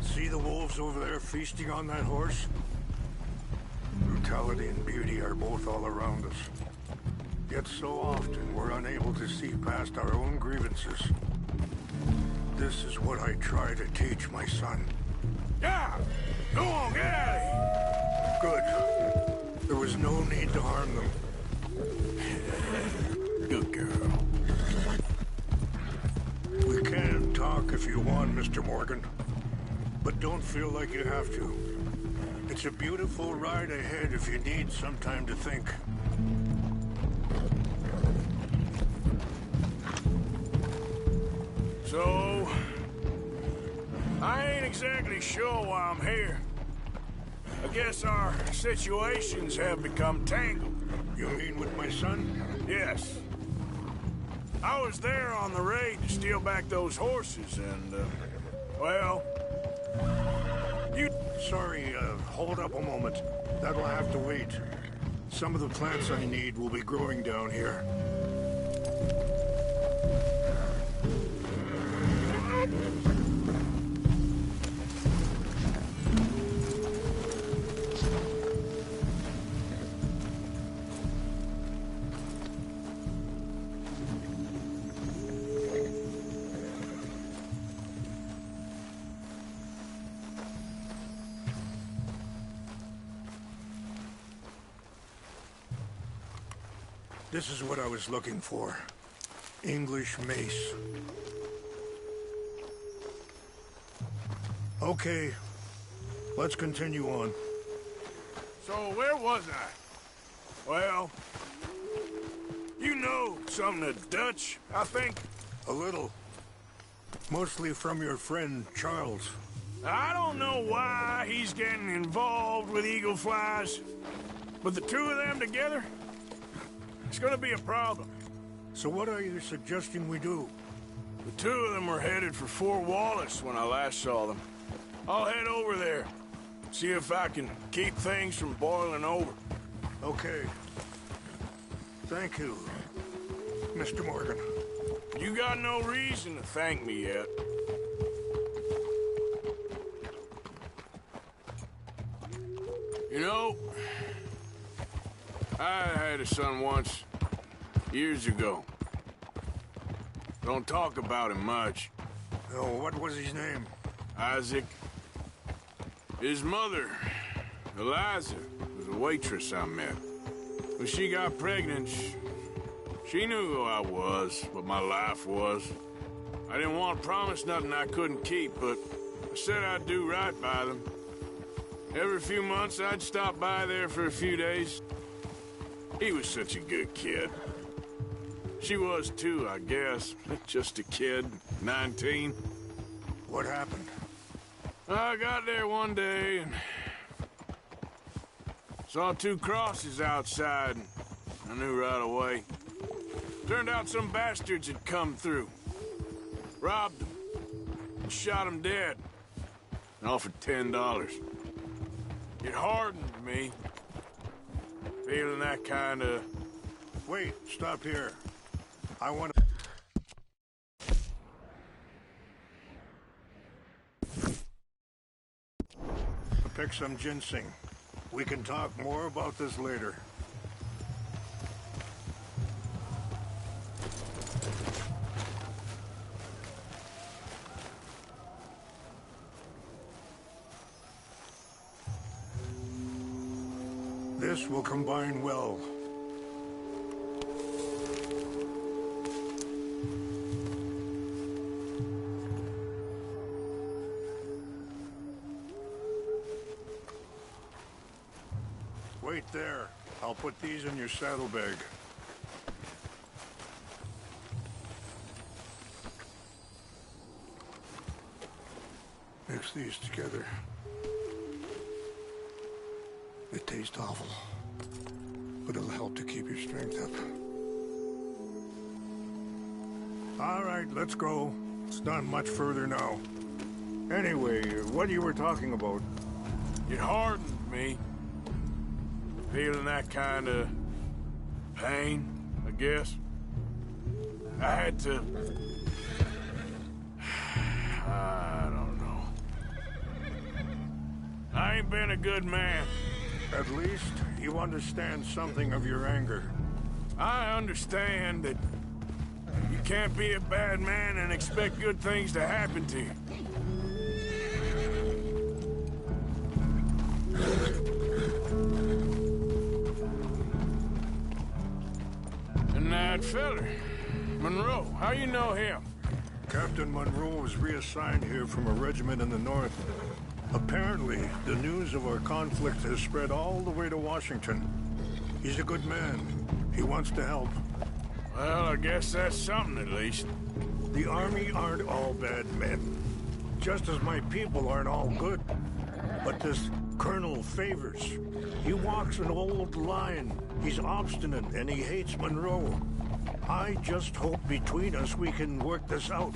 See the wolves over there feasting on that horse? Brutality and beauty are both all around us. Yet so often we're unable to see past our own grievances. This is what I try to teach my son. Yeah! Go on, get out of here! Good. There was no need mean to harm them. Good girl. We can talk if you want, Mr. Morgan. But don't feel like you have to. It's a beautiful ride ahead if you need some time to think. So, I ain't exactly sure why I'm here. I guess our situations have become tangled. You mean with my son? Yes. I was there on the raid to steal back those horses and, well... Sorry, hold up a moment. That'll have to wait. Some of the plants I need will be growing down here. This is what I was looking for. English mace. Okay, let's continue on. So where was I? Well, you know something of Dutch, I think? A little. Mostly from your friend, Charles. I don't know why he's getting involved with eagle flies, but the two of them together, it's gonna be a problem. So what are you suggesting we do? The two of them were headed for Fort Wallace when I last saw them. I'll head over there, see if I can keep things from boiling over. Okay. Thank you, Mr. Morgan. You got no reason to thank me yet. You know, I had a son once, years ago. Don't talk about him much. Oh, what was his name? Isaac. His mother, Eliza, was a waitress I met. When she got pregnant, she knew who I was, what my life was. I didn't want to promise nothing I couldn't keep, but I said I'd do right by them. Every few months, I'd stop by there for a few days. He was such a good kid. She was too, I guess. Just a kid, 19. What happened? I got there one day and saw two crosses outside, and I knew right away. Turned out some bastards had come through, robbed them, and shot them dead, and offered $10. It hardened me, feeling that kind of... Wait, stop here. I want to pick some ginseng. We can talk more about this later. This will combine well. Wait there. I'll put these in your saddlebag. Mix these together. They taste awful, but it'll help to keep your strength up. All right, let's go. It's not much further now. Anyway, what you were talking about? It hardened me. Feeling that kind of pain, I guess. I had to... I don't know. I ain't been a good man. At least you understand something of your anger. I understand that you can't be a bad man and expect good things to happen to you. that feller. Monroe, how you know him? Captain Monroe was reassigned here from a regiment in the north. Apparently, the news of our conflict has spread all the way to Washington. He's a good man. He wants to help. Well, I guess that's something at least. The Army aren't all bad men. Just as my people aren't all good. But this Colonel Favors, he walks an old line. He's obstinate and he hates Monroe. I just hope between us we can work this out.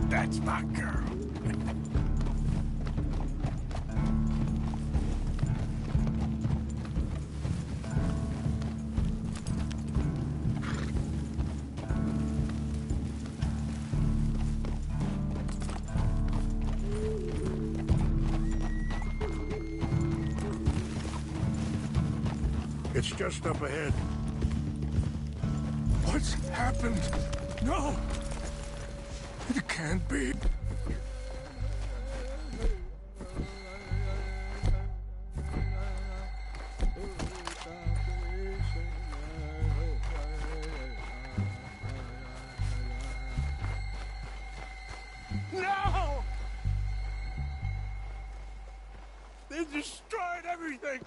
That's my girl. It's just up ahead. What's happened? No! It can't be. No! They destroyed everything!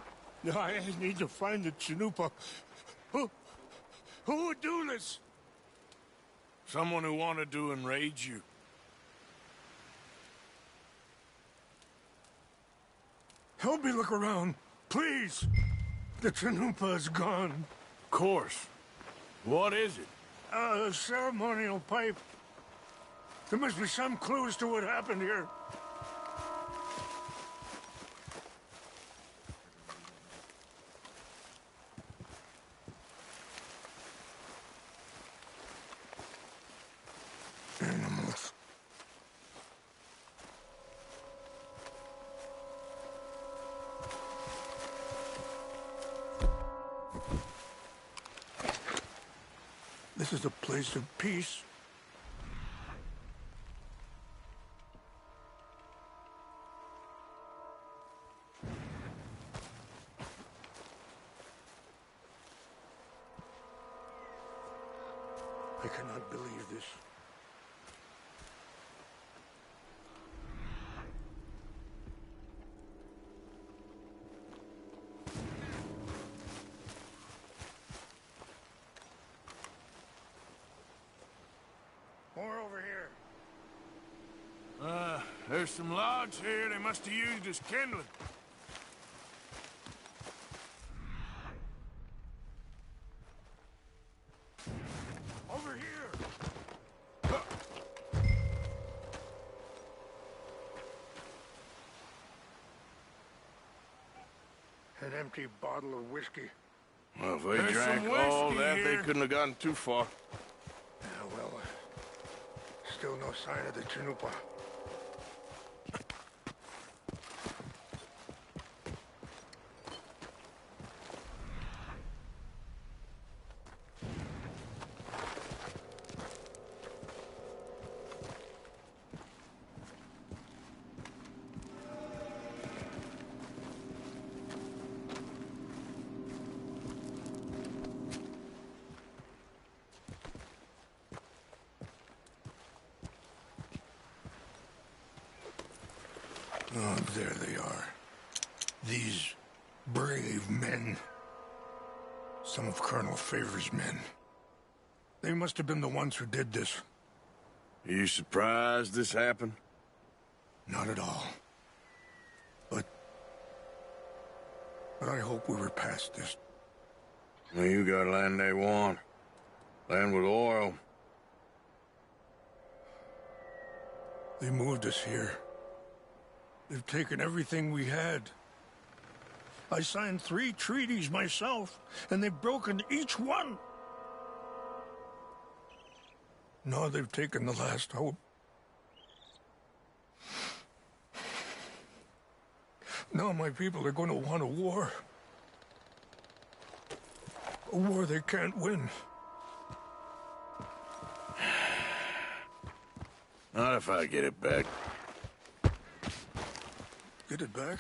I need to find the Chanupa. Who would do this? Someone who wanted to enrage you. Help me look around, please. The Chanupa is gone. Of course. What is it? A ceremonial pipe. There must be some clues to what happened here. Animals. This is a place of peace. I cannot believe this. More over here. There's some logs here they must have used as kindling. Over here. An empty bottle of whiskey. Well, if they There's drank some all whiskey that, they here. couldn't have gotten too far. Yeah, well, still no sign of the Chanupa. Oh, there they are. These brave men. Some of Colonel Favors' men. They must have been the ones who did this. Are you surprised this happened? Not at all. But I hope we were past this. Well, you got land they want. Land with oil. They moved us here. They've taken everything we had. I signed 3 treaties myself, and they've broken each one. Now they've taken the last hope. Now my people are going to want a war. A war they can't win. Not if I get it back. Get it back?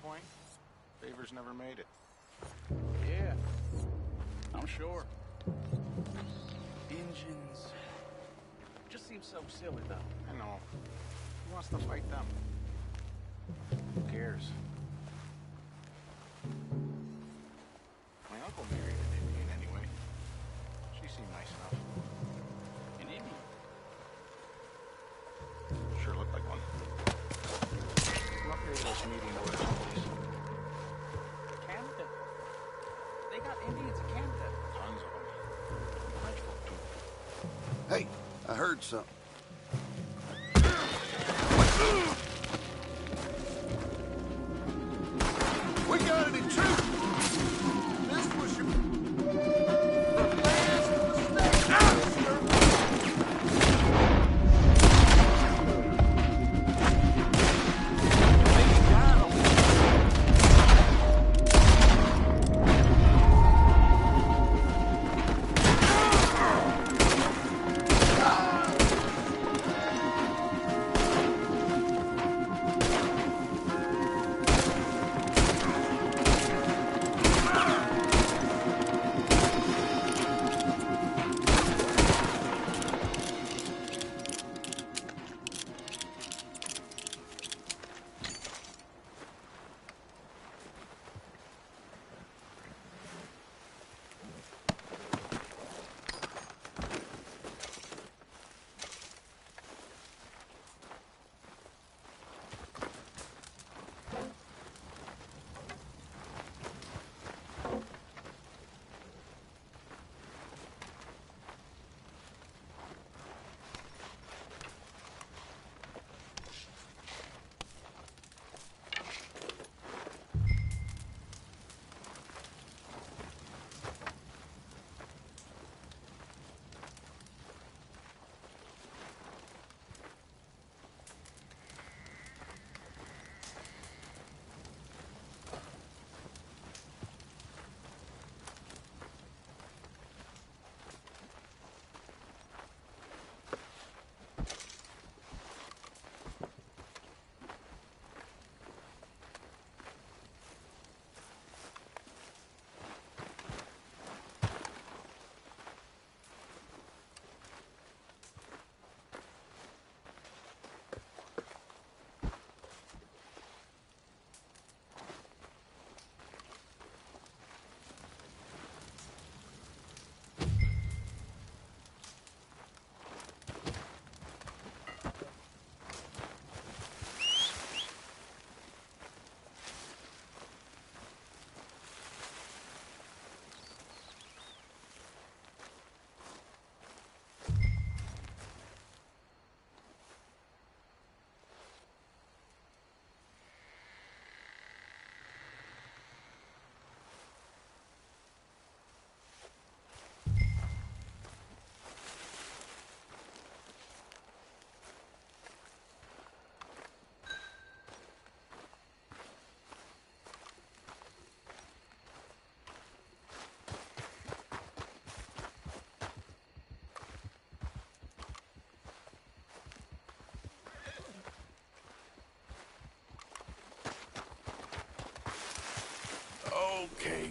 Point, Favors never made it. Yeah, I'm sure. Engines. Just seems so silly, though. I know. Who wants to fight them? Who cares? My uncle married an Indian anyway. She seemed nice enough. An Indian? Sure looked like one. What are those Canadian border companies? Canada. They got Indians in Canada. Tons of them. French folk, too. Hey, I heard something. We got an intruder! This was your... the last mistake!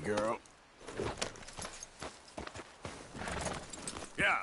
girl. Yeah.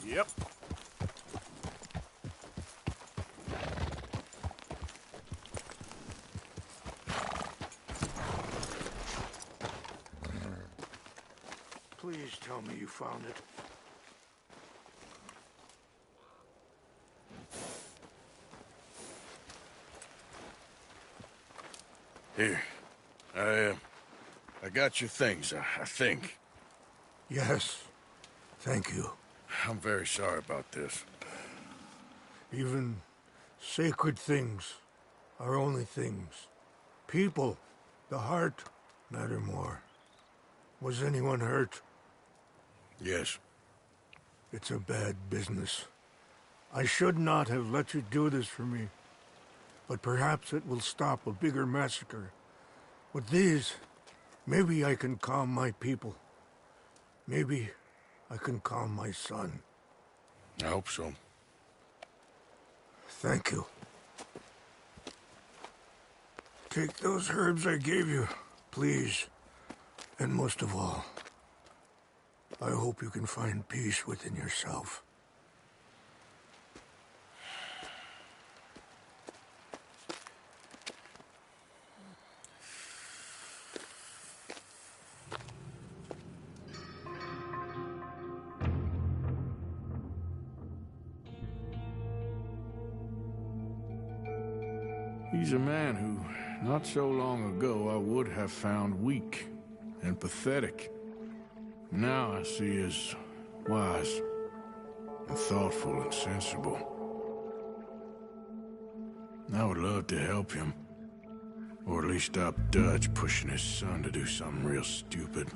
Yep. Please tell me you found it. Here. I got your things, I think. Yes. Thank you. I'm very sorry about this. Even sacred things are only things. People, the heart, matter more. Was anyone hurt? Yes. It's a bad business. I should not have let you do this for me. But perhaps it will stop a bigger massacre. With these, maybe I can calm my people. Maybe I can calm my son. I hope so. Thank you. Take those herbs I gave you, please. And most of all, I hope you can find peace within yourself. He's a man who, not so long ago, I would have found weak and pathetic. Now I see as wise and thoughtful and sensible. I would love to help him, or at least stop Dutch pushing his son to do something real stupid.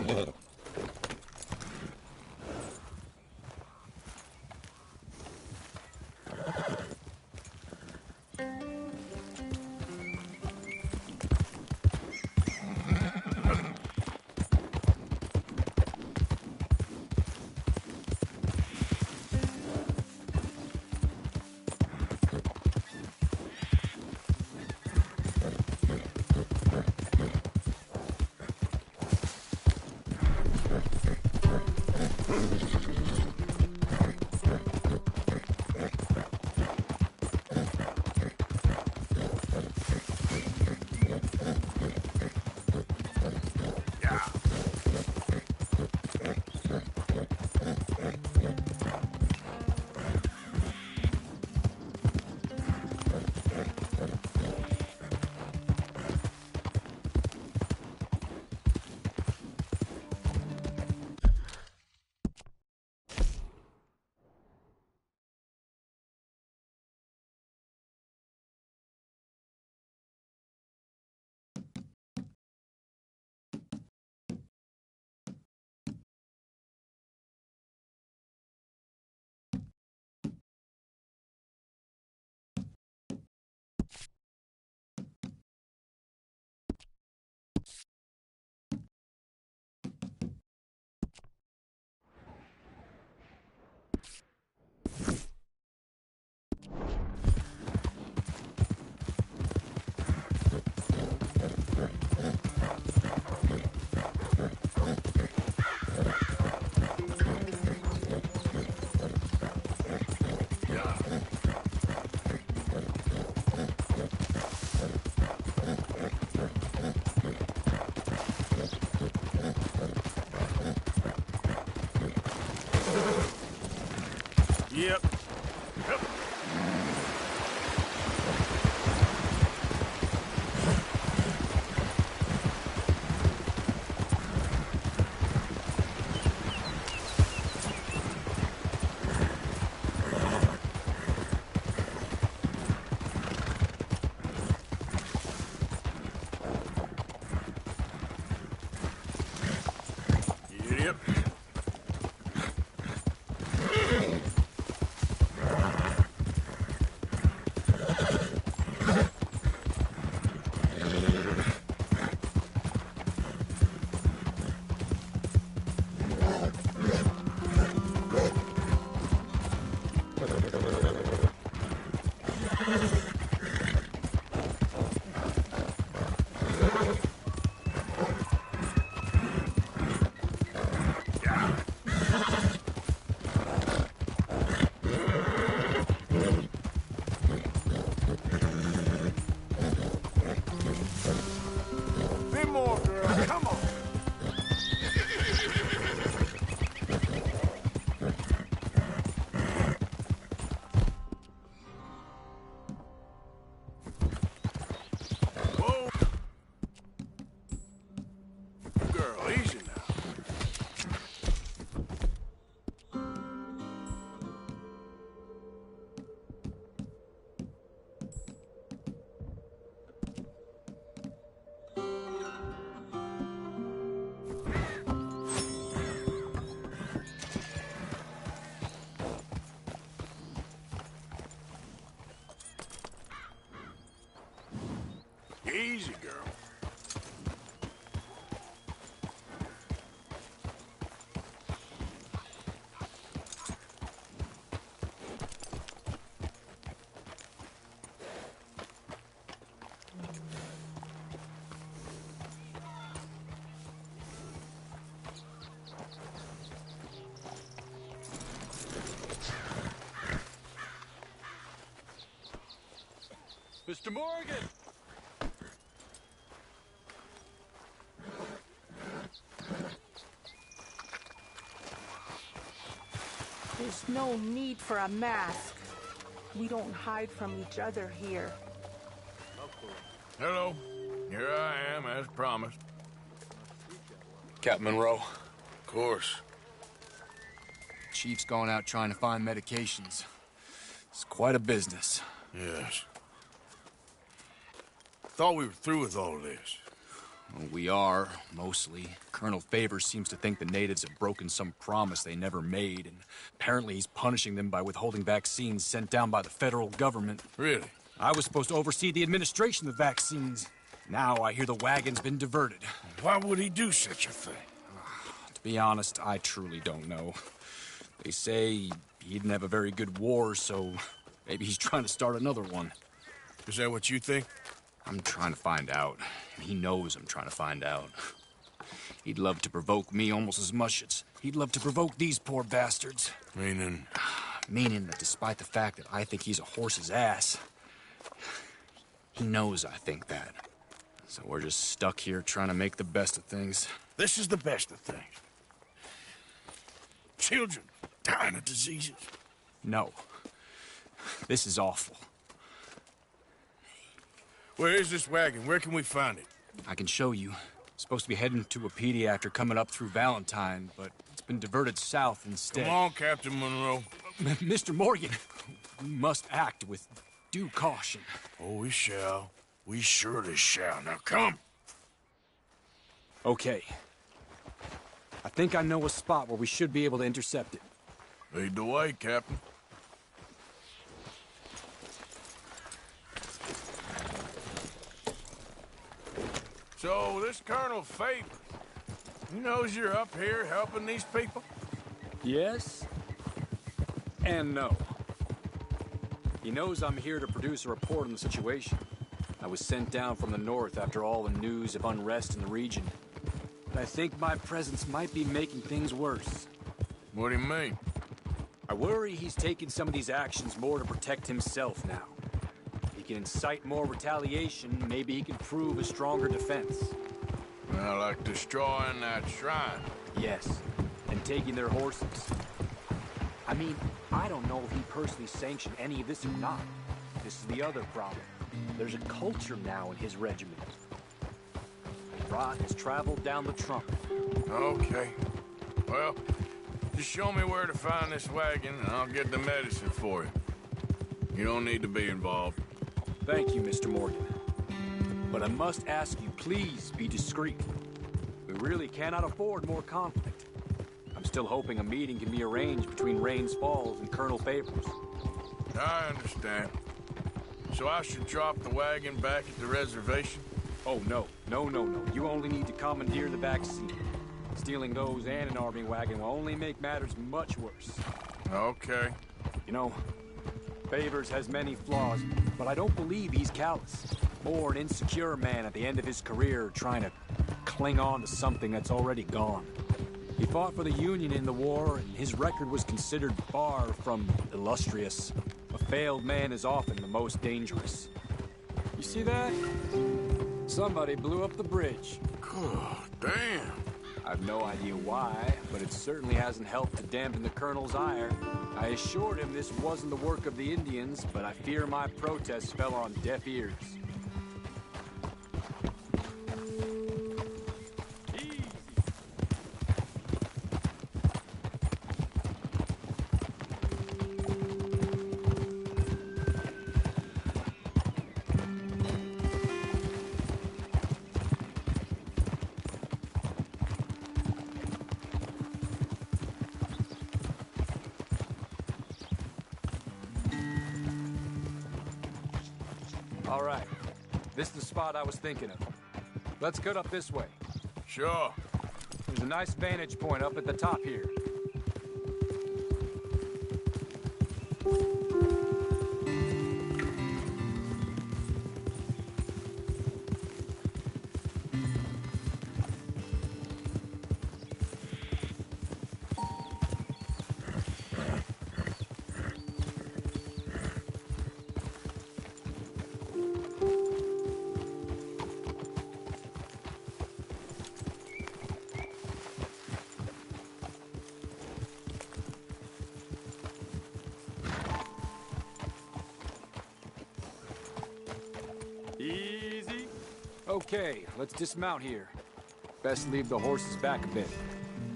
Yep. Yep. Yep. Bit more, girl. Come on. Whoa. Girl, easy now. Easy, girl. Mr. Morgan! There's no need for a mask. We don't hide from each other here. Hello. Here I am, as promised. Captain Monroe. Of course. Chief's going out trying to find medications. It's quite a business. Yes. Thought we were through with all of this. Well, we are, mostly. Colonel Favors seems to think the natives have broken some promise they never made, and apparently he's punishing them by withholding vaccines sent down by the federal government. Really? I was supposed to oversee the administration of the vaccines. Now I hear the wagon's been diverted. Why would he do such a thing? To be honest, I truly don't know. They say he didn't have a very good war, so maybe he's trying to start another one. Is that what you think? I'm trying to find out. And he knows I'm trying to find out. He'd love to provoke me almost as much as he'd love to provoke these poor bastards. Meaning? Meaning that despite the fact that I think he's a horse's ass, he knows I think that. So we're just stuck here trying to make the best of things. This is the best of things. Children dying of diseases. No. This is awful. Where is this wagon? Where can we find it? I can show you. It's supposed to be heading to a PD after coming up through Valentine, but it's been diverted south instead. Come on, Captain Monroe. Mr. Morgan, we must act with due caution. Oh, we shall. We surely shall. Now, come. Okay. I think I know a spot where we should be able to intercept it. Lead the way, Captain. So, this Colonel Favors, he knows you're up here helping these people? Yes. And no. He knows I'm here to produce a report on the situation. I was sent down from the north after all the news of unrest in the region. But I think my presence might be making things worse. What do you mean? I worry he's taking some of these actions more to protect himself now. He can incite more retaliation, maybe he can prove a stronger defense. Well, like destroying that shrine. Yes, and taking their horses. I mean, I don't know if he personally sanctioned any of this or not. This is the other problem. There's a culture now in his regiment. Rot has traveled down the trunk. Okay. Well, just show me where to find this wagon, and I'll get the medicine for you. You don't need to be involved. Thank you, Mr. Morgan. But I must ask you, please be discreet. We really cannot afford more conflict. I'm still hoping a meeting can be arranged between Rains Falls and Colonel Favors. I understand. So I should drop the wagon back at the reservation? Oh, no. No. You only need to commandeer the vaccine. Stealing those and an army wagon will only make matters much worse. Okay. You know, Favors has many flaws, but I don't believe he's callous. More an insecure man at the end of his career trying to cling on to something that's already gone. He fought for the Union in the war, and his record was considered far from illustrious. A failed man is often the most dangerous. You see that? Somebody blew up the bridge. Oh, damn. I've no idea why, but it certainly hasn't helped to dampen the Colonel's ire. I assured him this wasn't the work of the Indians, but I fear my protests fell on deaf ears. All right. This is the spot I was thinking of. Let's cut up this way. Sure. There's a nice vantage point up at the top here. Easy. Okay, let's dismount here. Best leave the horses back a bit.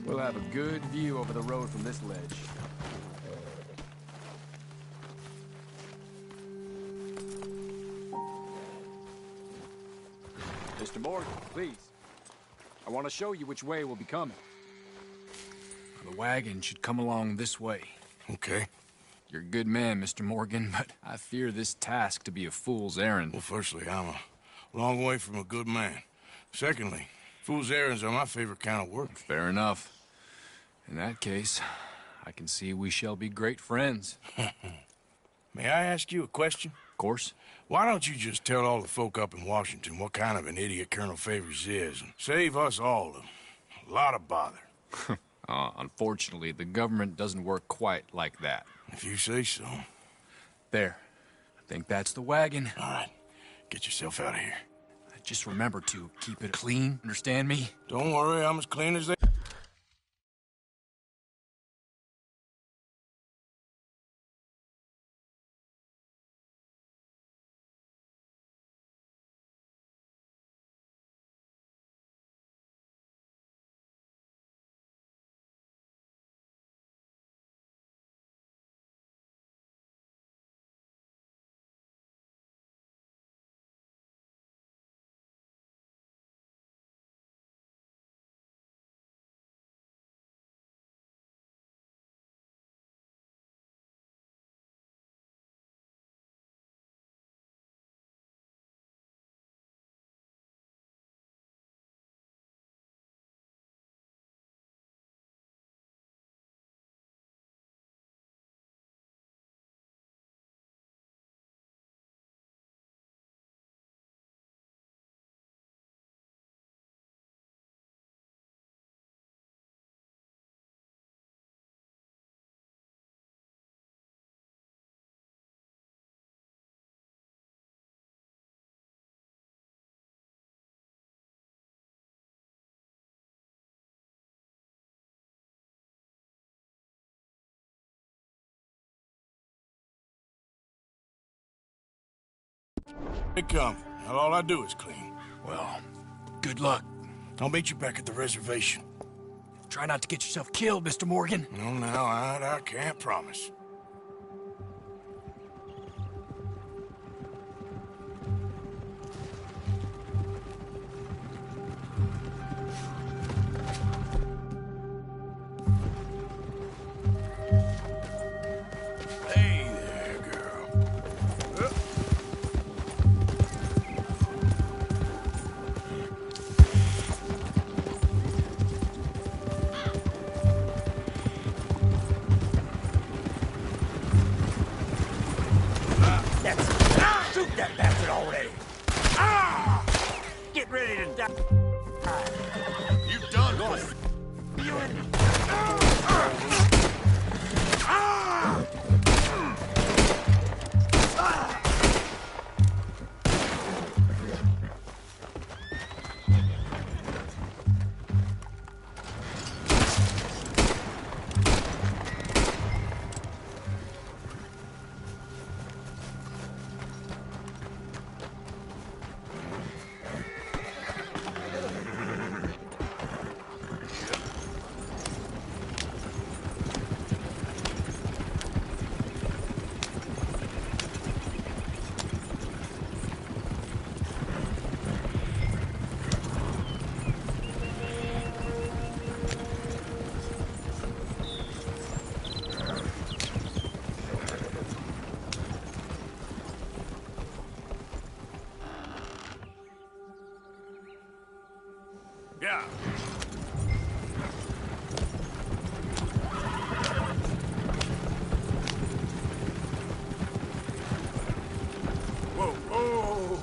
We'll have a good view over the road from this ledge. Mr. Morgan, please. I want to show you which way we'll be coming. The wagon should come along this way. Okay. You're a good man, Mr. Morgan, but I fear this task to be a fool's errand. Well, firstly, I'm a long way from a good man. Secondly, fool's errands are my favorite kind of work. Fair enough. In that case, I can see we shall be great friends. May I ask you a question? Of course. Why don't you just tell all the folk up in Washington what kind of an idiot Colonel Favors is, and save us all a lot of bother? Unfortunately, the government doesn't work quite like that. If you say so. There. I think that's the wagon. All right. Get yourself out of here. Just remember to keep it clean, understand me? Don't worry, I'm as clean as they... They come. Now all I do is clean. Well, good luck. I'll meet you back at the reservation. Try not to get yourself killed, Mr. Morgan. No, now, I can't promise. Hey there, girl. Shoot that bastard already! Get ready to die! You done for? You in? Yeah. Whoa, whoa.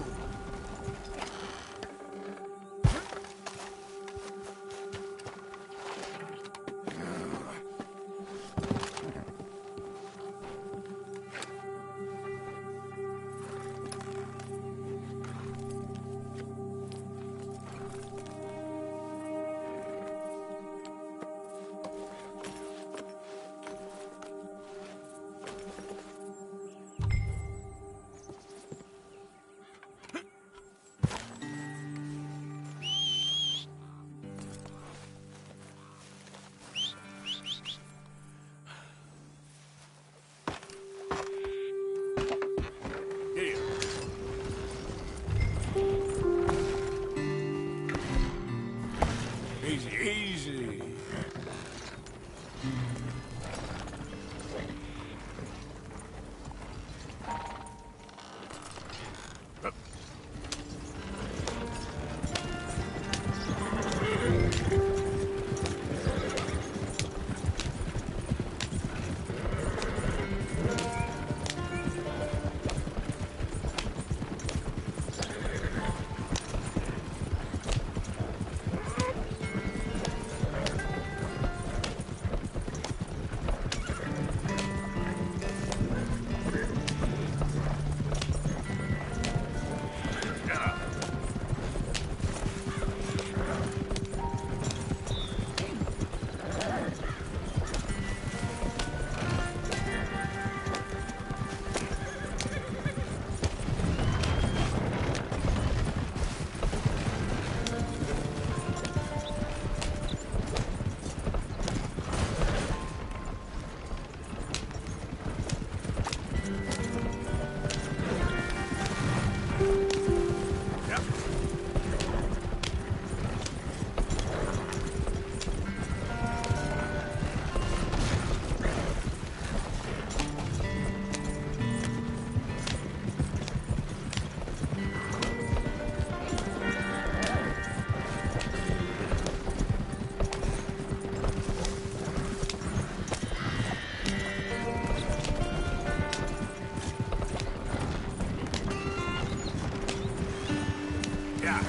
Yeah.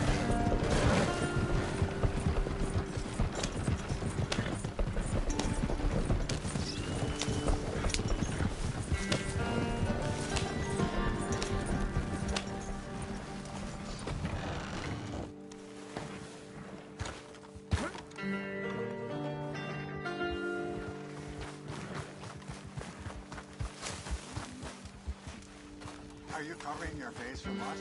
Are you covering your face from us?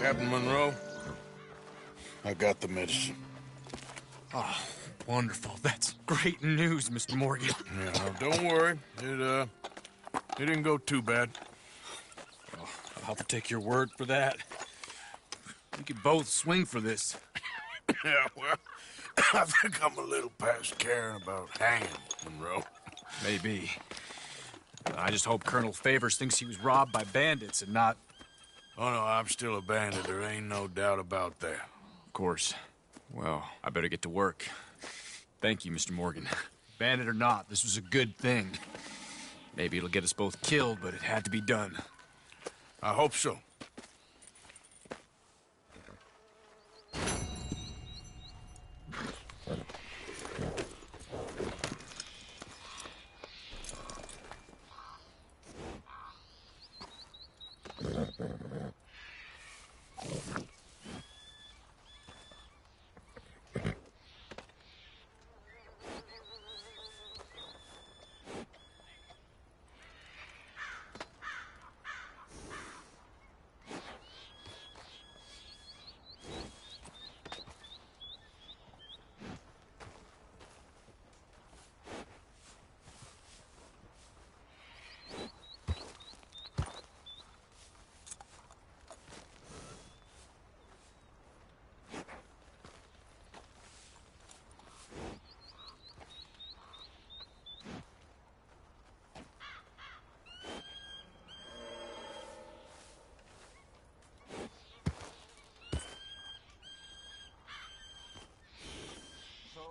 Captain Monroe, I got the medicine. Oh, wonderful. That's great news, Mr. Morgan. Yeah, no, don't worry. It didn't go too bad. Oh, I'll have to take your word for that. We could both swing for this. Yeah, well, I think I'm a little past caring about hanging, Monroe. Maybe. I just hope Colonel Favors thinks he was robbed by bandits and not... Oh, no, I'm still a bandit. There ain't no doubt about that. Of course. Well, I better get to work. Thank you, Mr. Morgan. Bandit or not, this was a good thing. Maybe it'll get us both killed, but it had to be done. I hope so.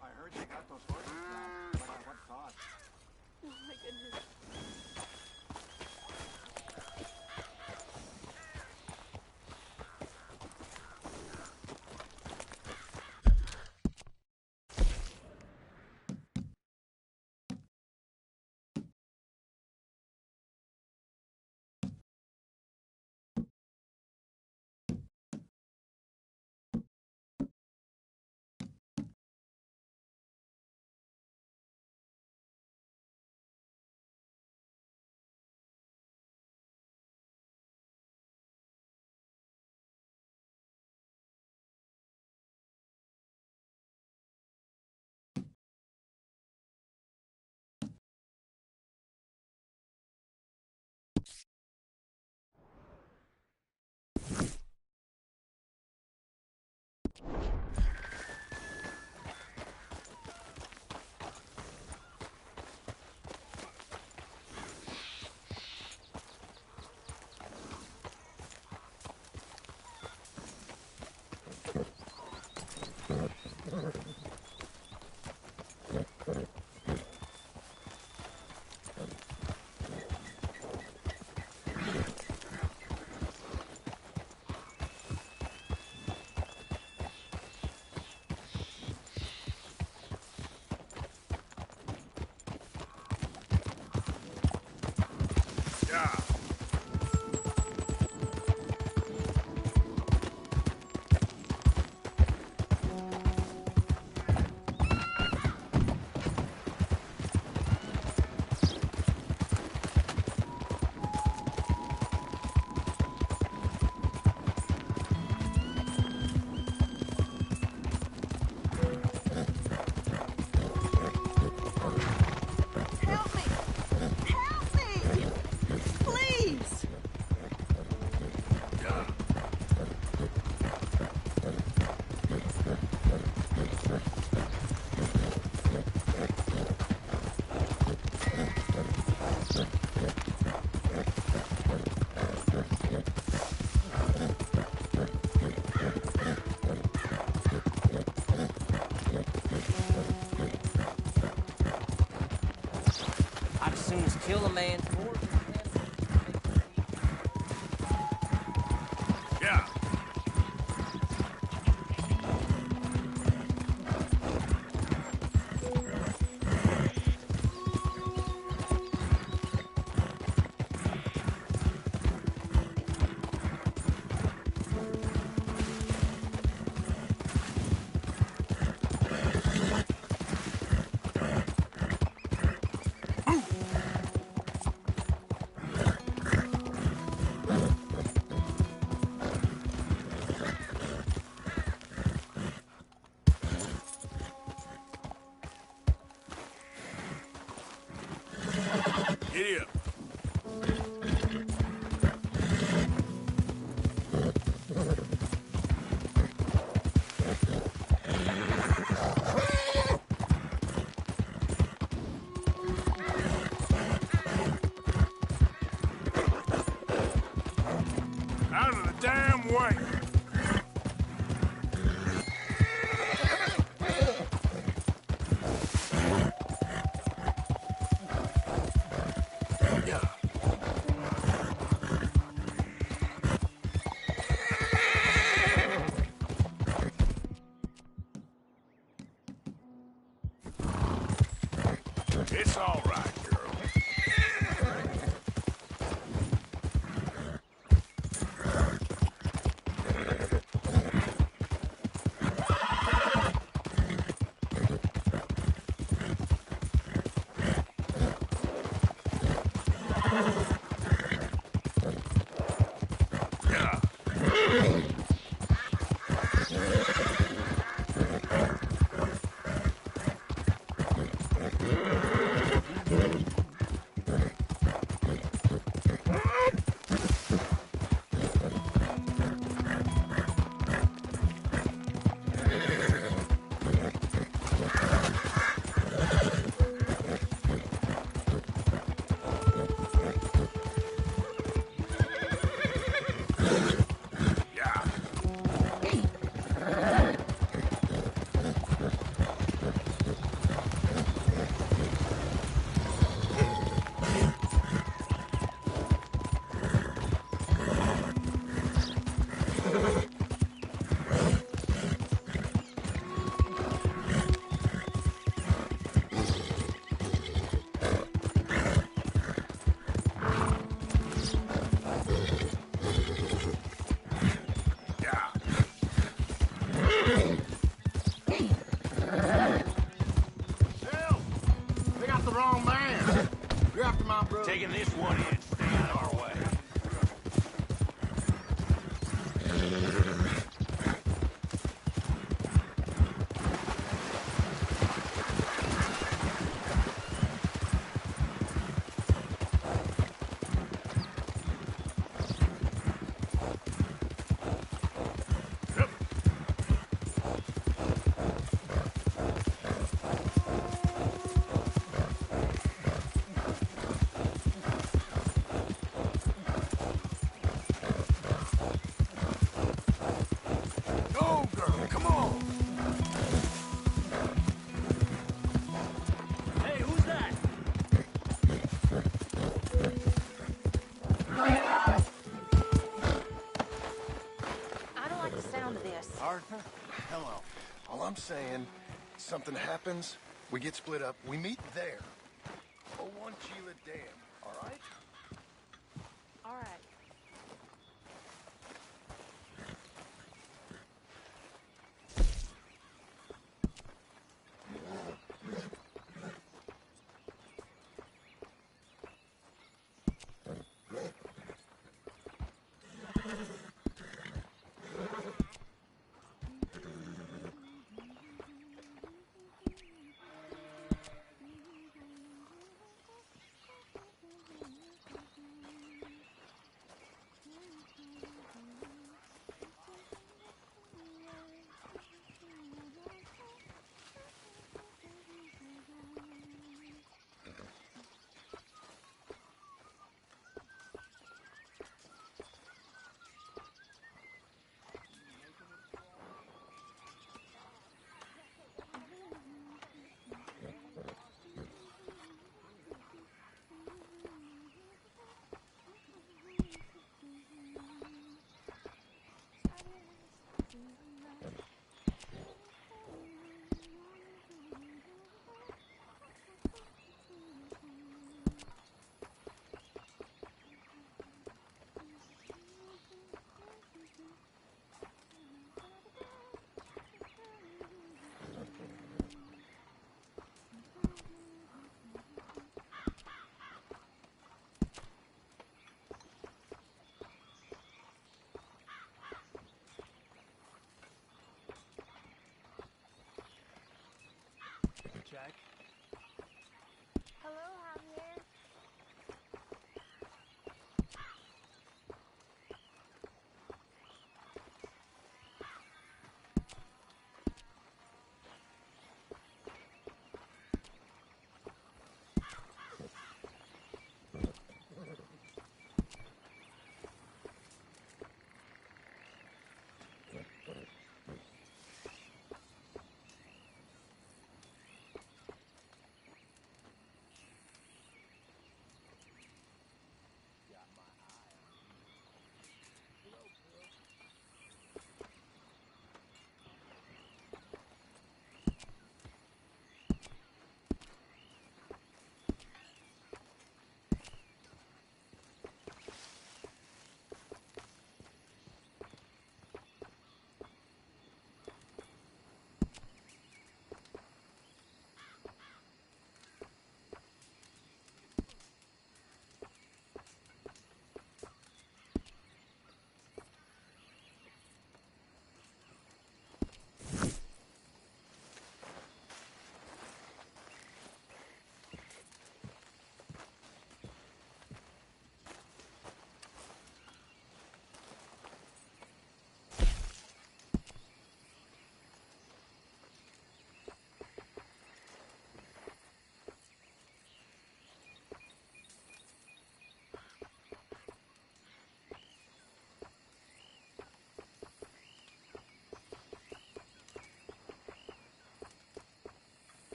I heard they got those horses down, but at what cost? Oh my goodness. soon as kill a man for it. Yeah. Giddy up. Out of the damn way. It's all right, girl. Taking this one in. Stay out of our way. Arthur, come on. All I'm saying, something happens, we get split up, we meet there. Oh, one Chila Dam, all right? All right. Hello, Javier.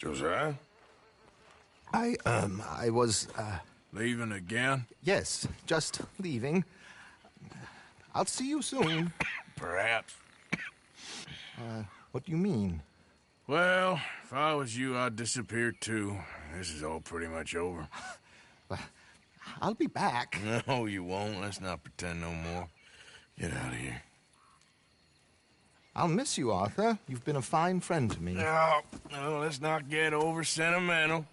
Josiah? I was, Leaving again? Yes, just leaving. I'll see you soon. Perhaps. What do you mean? Well, if I was you, I'd disappear too. This is all pretty much over. I'll be back. No, you won't. Let's not pretend no more. Get out of here. I'll miss you, Arthur. You've been a fine friend to me. No, let's not get over sentimental.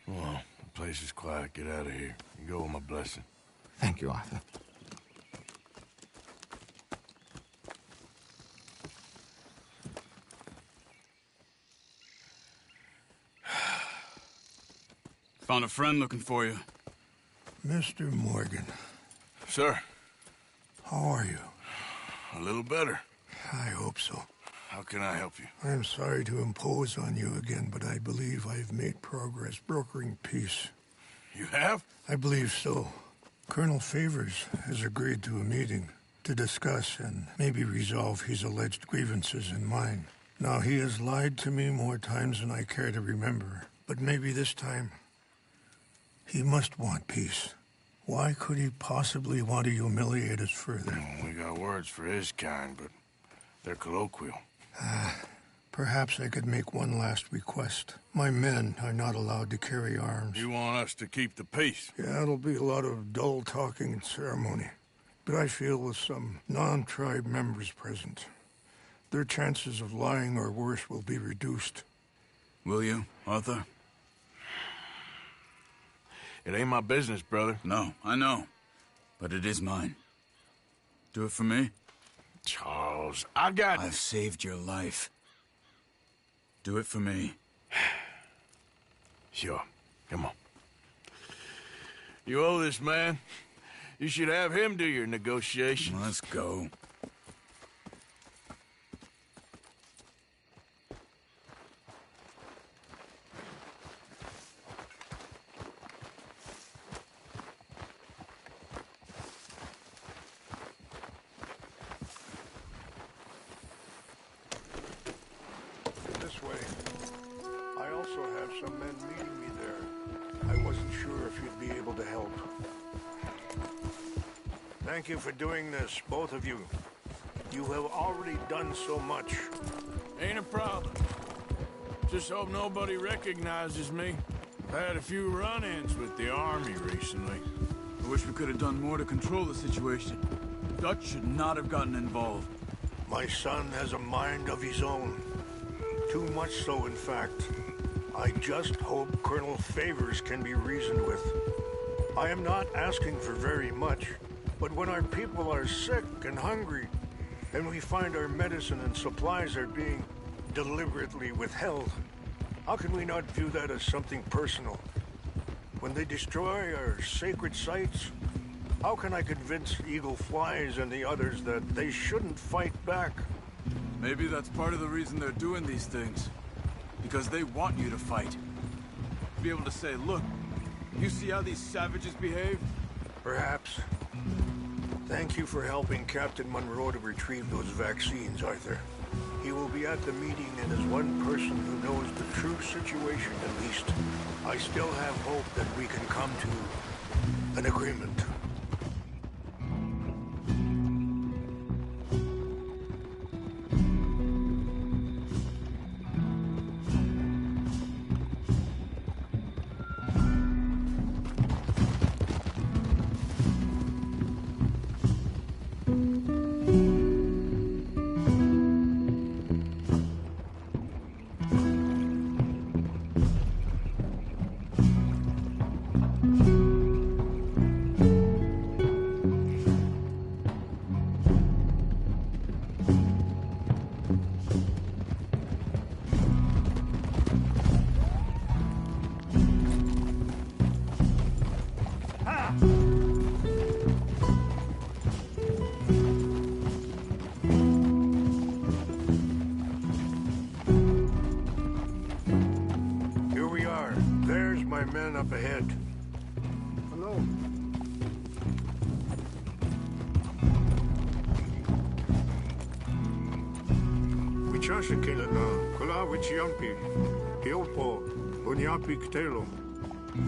Well, the place is quiet. Get out of here. You go with my blessing. Thank you, Arthur. Found a friend looking for you. Mr. Morgan. Sir. How are you? A little better. I hope so. How can I help you? I'm sorry to impose on you again, but I believe I've made progress brokering peace. You have? I believe so. Colonel Favors has agreed to a meeting to discuss and maybe resolve his alleged grievances and mine. Now, he has lied to me more times than I care to remember, but maybe this time he must want peace. Why could he possibly want to humiliate us further? We got words for his kind, but they're colloquial. Perhaps I could make one last request. My men are not allowed to carry arms. You want us to keep the peace? Yeah, it'll be a lot of dull talking and ceremony. But I feel with some non-tribe members present, their chances of lying or worse will be reduced. Will you, Arthur? It ain't my business, brother. No, I know. But it is mine. Do it for me? Charles, I've saved your life. Do it for me. Sure. Come on. You owe this man. You should have him do your negotiations. Let's go. This way. I also have some men meeting me there. I wasn't sure if you'd be able to help. Thank you for doing this, both of you. You have already done so much. Ain't a problem. Just hope nobody recognizes me. I had a few run-ins with the army recently. I wish we could have done more to control the situation. Dutch should not have gotten involved. My son has a mind of his own. Too much so, in fact. I just hope Colonel Favors can be reasoned with. I am not asking for very much, but when our people are sick and hungry, and we find our medicine and supplies are being deliberately withheld, how can we not view that as something personal? When they destroy our sacred sites, how can I convince Eagle Flies and the others that they shouldn't fight back? Maybe that's part of the reason they're doing these things. Because they want you to fight. Be able to say, look, you see how these savages behave? Perhaps. Thank you for helping Captain Monroe to retrieve those vaccines, Arthur. He will be at the meeting, and as one person who knows the true situation at least, I still have hope that we can come to an agreement. Up ahead. Hello. Wichasha Kilana, Kula Wichiampi, Hiopo, Bunyapi Ktelo.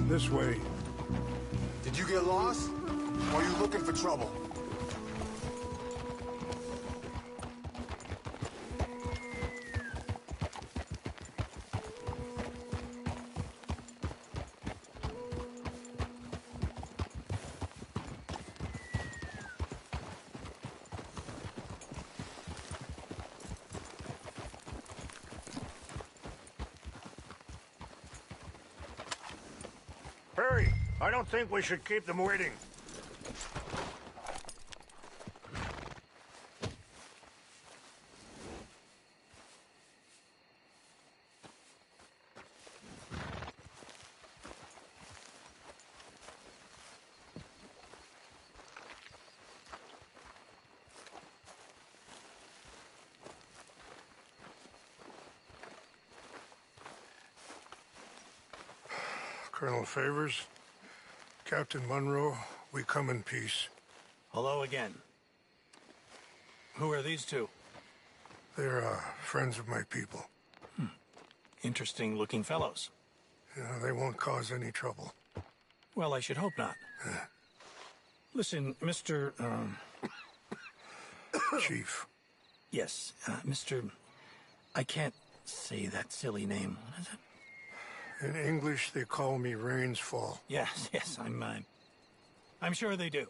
This way. Did you get lost? Or are you looking for trouble? Hurry! I don't think we should keep them waiting. Colonel Favors, Captain Monroe, we come in peace. Hello again. Who are these two? They're friends of my people. Interesting-looking fellows. Yeah, they won't cause any trouble. Well, I should hope not. Listen, Mr. Chief. Yes, Mr. I can't say that silly name. What is it? In English, they call me Rainsfall. Yes, I'm sure they do.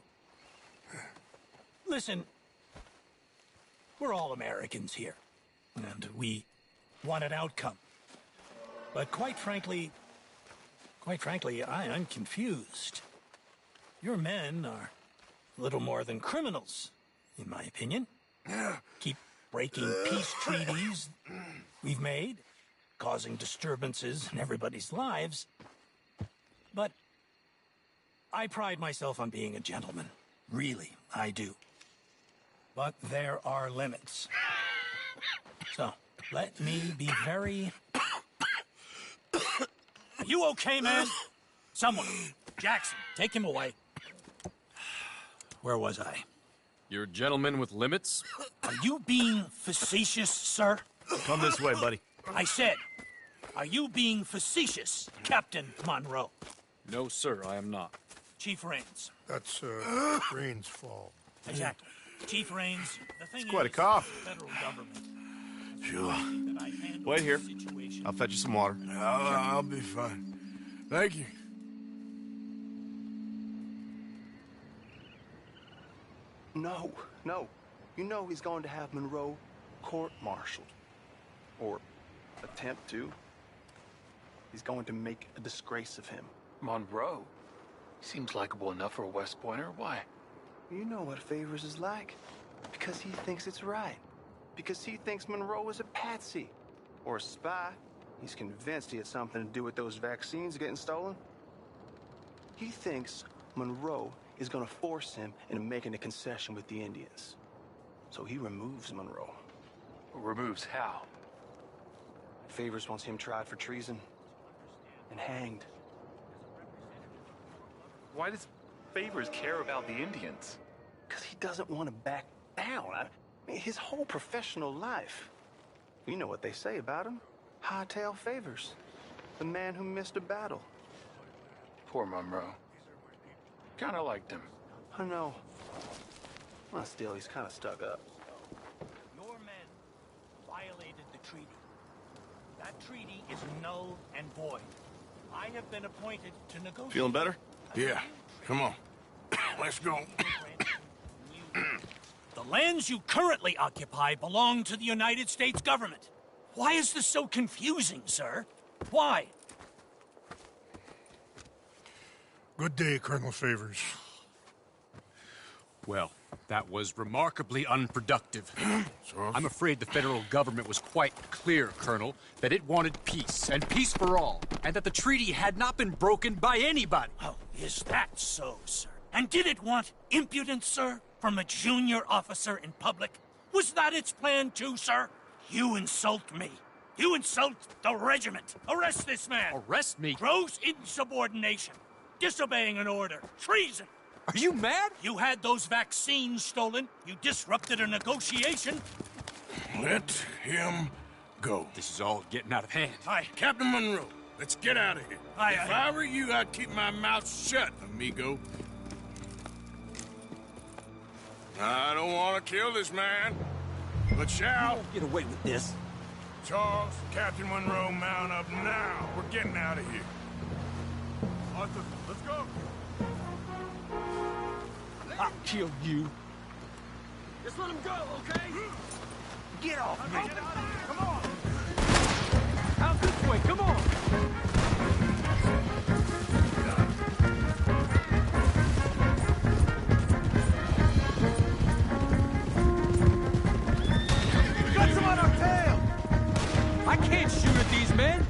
Listen, we're all Americans here, and we want an outcome. But quite frankly, I'm confused. Your men are little more than criminals, in my opinion. Keep breaking peace treaties we've made, causing disturbances in everybody's lives. But I pride myself on being a gentleman. Really, I do. But there are limits. So, let me be very... Are you okay, man? Someone. Jackson, take him away. Where was I? You're a gentleman with limits? Are you being facetious, sir? Come this way, buddy. I said, are you being facetious, Captain Monroe? No, sir, I am not. Chief Rains. That's, Rains' fault. Exactly. Chief Rains It's quite a cough. Federal government. Sure. Wait here. I'll fetch you some water. I'll be fine. Thank you. No. You know he's going to have Monroe court-martialed. Or attempt to. He's going to make a disgrace of him. Monroe? Seems likable enough for a West Pointer. Why? You know what Favors is like. Because he thinks it's right. Because he thinks Monroe is a patsy. Or a spy. He's convinced he had something to do with those vaccines getting stolen. He thinks Monroe is going to force him into making a concession with the Indians. So he removes Monroe. Removes how? Favors wants him tried for treason and hanged. Why does Favors care about the Indians? Because he doesn't want to back down. I mean, his whole professional life. You know what they say about him. Hightail Favors. The man who missed a battle. Poor Monroe. Kinda liked him. I know. Well, still, he's kind of stuck up. Your men violated the treaty. That treaty is null and void. I have been appointed to negotiate. Feeling better? Yeah. Come on. Let's go. The lands you currently occupy belong to the United States government. Why is this so confusing, sir? Why? Good day, Colonel Favors. Well, that was remarkably unproductive. I'm afraid the federal government was quite clear, Colonel, that it wanted peace, and peace for all, and that the treaty had not been broken by anybody. Oh, is that so, sir? And did it want impudence, sir, from a junior officer in public? Was that its plan too, sir? You insult me. You insult the regiment. Arrest this man. Arrest me? Gross insubordination. Disobeying an order. Treason. Are you mad? You had those vaccines stolen. You disrupted a negotiation. Let him go. This is all getting out of hand. Aye. Captain Monroe, let's get out of here. Aye, if I were you, I'd keep my mouth shut, amigo. I don't want to kill this man, but shall. Get away with this. Charles, Captain Monroe, mount up now. We're getting out of here. Arthur, let's go. I'll kill you. Just let him go, okay? Get off me. Come on! Out this way, come on! Got some on our tail! I can't shoot at these men!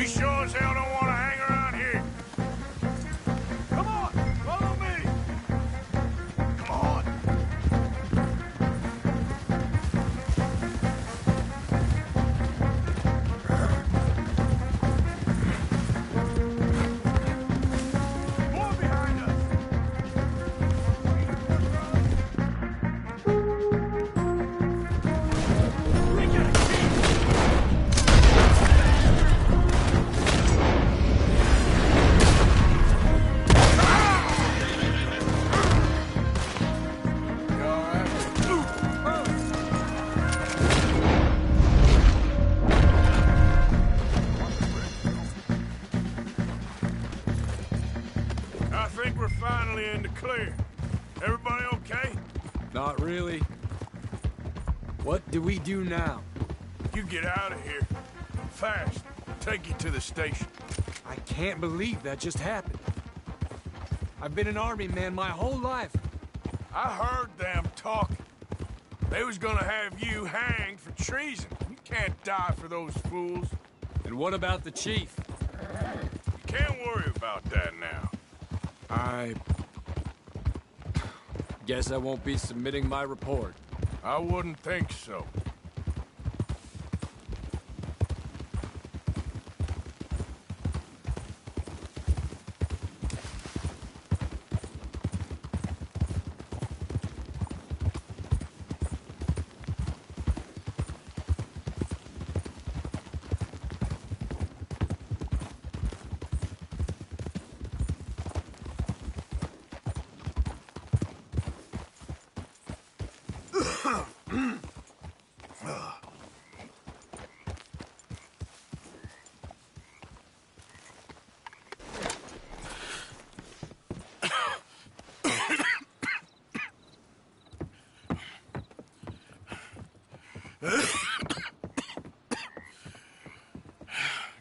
We sure as hell don't want to hang around here. Come on, follow me. Come on. More behind us. I think we're finally in the clear. Everybody okay? Not really. What do we do now? You get out of here. Fast. Take you to the station. I can't believe that just happened. I've been an army man my whole life. I heard them talking. They was gonna have you hanged for treason. You can't die for those fools. And what about the chief? You can't worry about that now. I guess I won't be submitting my report. I wouldn't think so.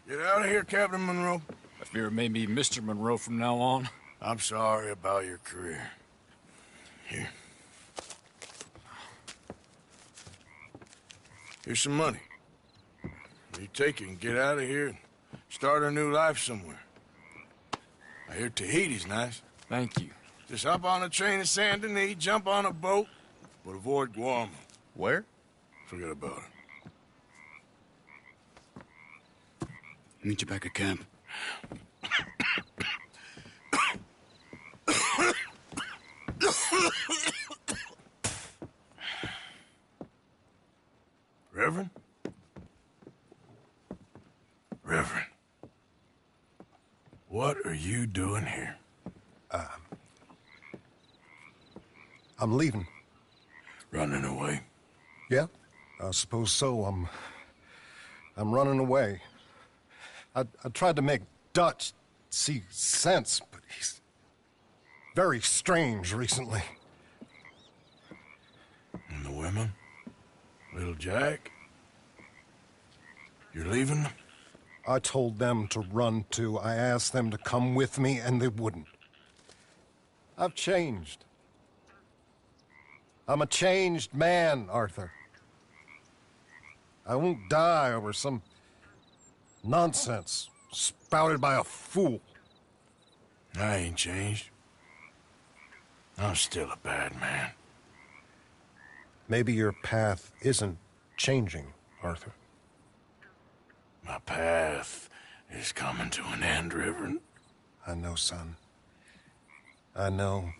Get out of here, Captain Monroe. I fear it may be Mr. Monroe from now on. I'm sorry about your career. Here. Here's some money. You take it and get out of here and start a new life somewhere. I hear Tahiti's nice. Thank you. Just hop on a train to Saint Denis, jump on a boat, but avoid Guam. Where? Forget about it. Meet you back at camp. Reverend? Reverend. What are you doing here? I'm leaving. Running away? Yeah, I suppose so. I'm running away. I tried to make Dutch see sense, but he's very strange recently. And the women? Little Jack? You're leaving them? I told them to run too. I asked them to come with me, and they wouldn't. I've changed. I'm a changed man, Arthur. I won't die over some nonsense spouted by a fool. I ain't changed. I'm still a bad man. Maybe your path isn't changing, Arthur. My path is coming to an end, Reverend. I know, son. I know.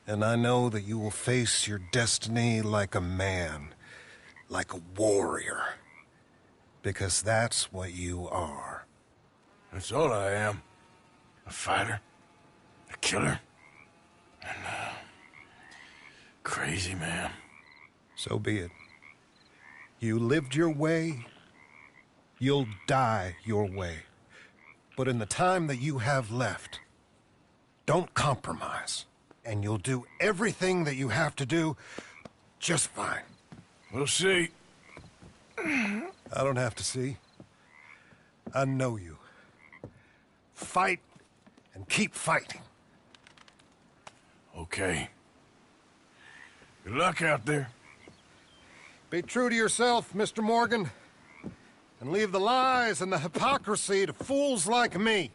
And I know that you will face your destiny like a man, like a warrior. Because that's what you are. That's all I am. A fighter, a killer, and a crazy man. So be it. You lived your way, you'll die your way. But in the time that you have left, don't compromise. And you'll do everything that you have to do just fine. We'll see. I don't have to see. I know you. Fight and keep fighting. Okay. Good luck out there. Be true to yourself, Mr. Morgan. and leave the lies and the hypocrisy to fools like me.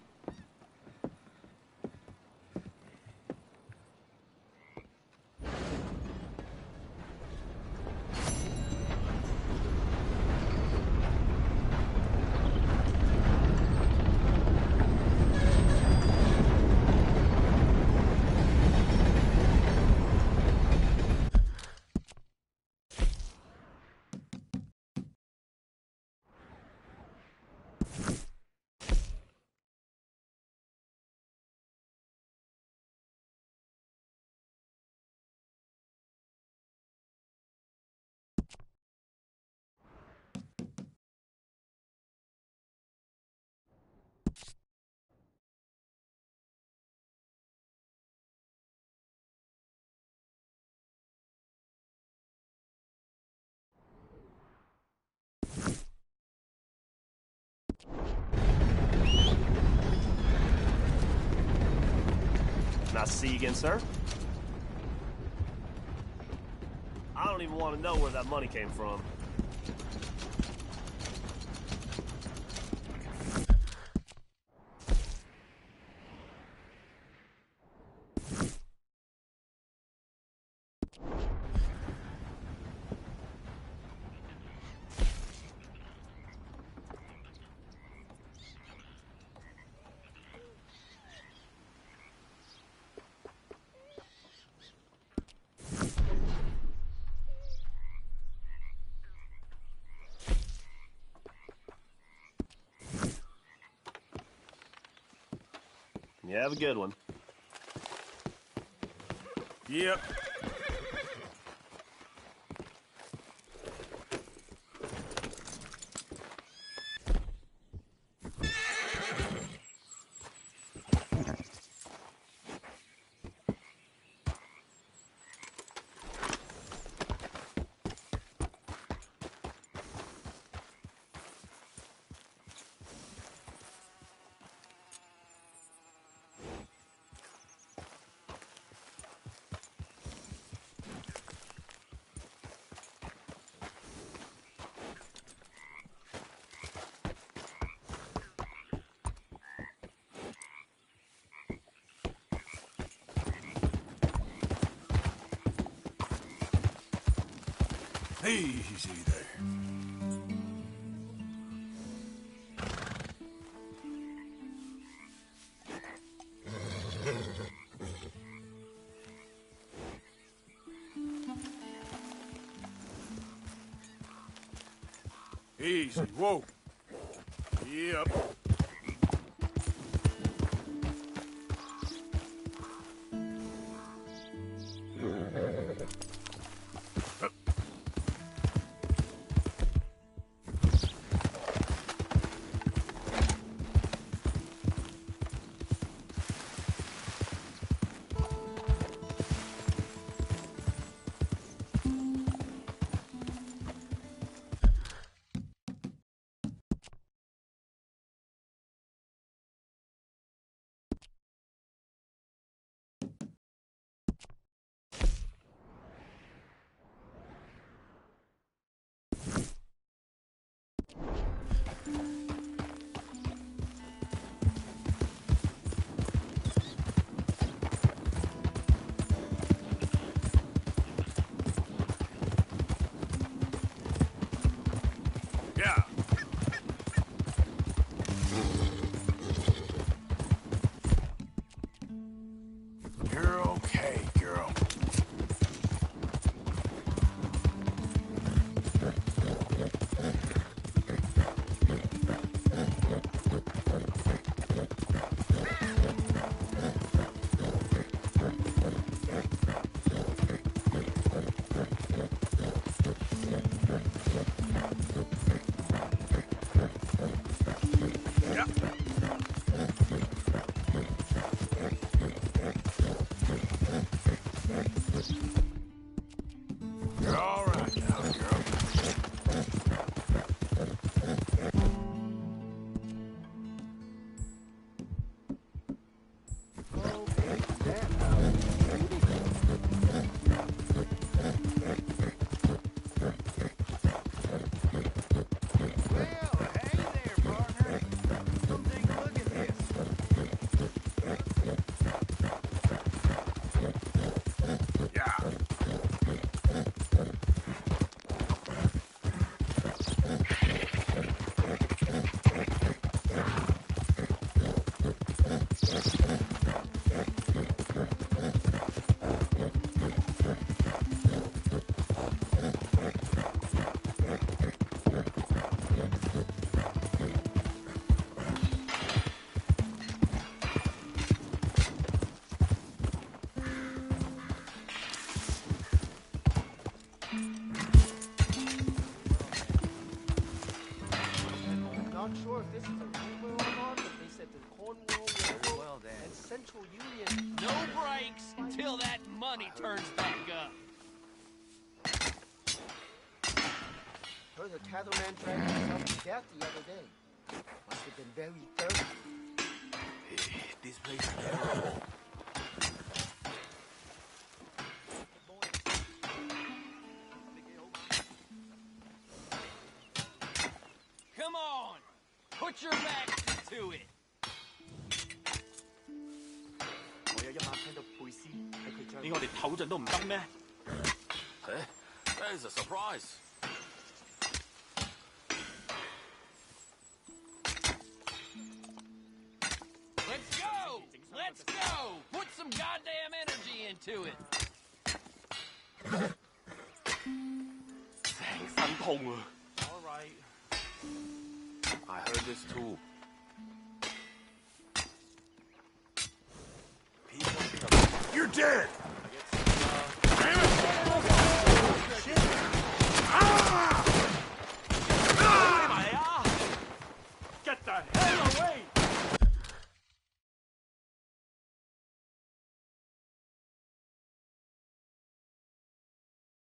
Nice to see you again, sir. I don't even want to know where that money came from. You have a good one. Yep. Easy there. Easy, whoa. Yep. not sure if this is a rumor or not, but they said the Cornwall Railroad and Central Union... No breaks till that money turns back up. Heard a cattleman dragged himself to death the other day. Must have been very thirsty. This place is terrible. Come on! Put your backs to it! 我有一晚聽到貝斯喺佢張。你我哋唞陣都唔得咩？ Hey, that is a surprise. Let's go! Let's go! Put some goddamn energy into it! 成身痛啊 All right. I heard this too. You're dead!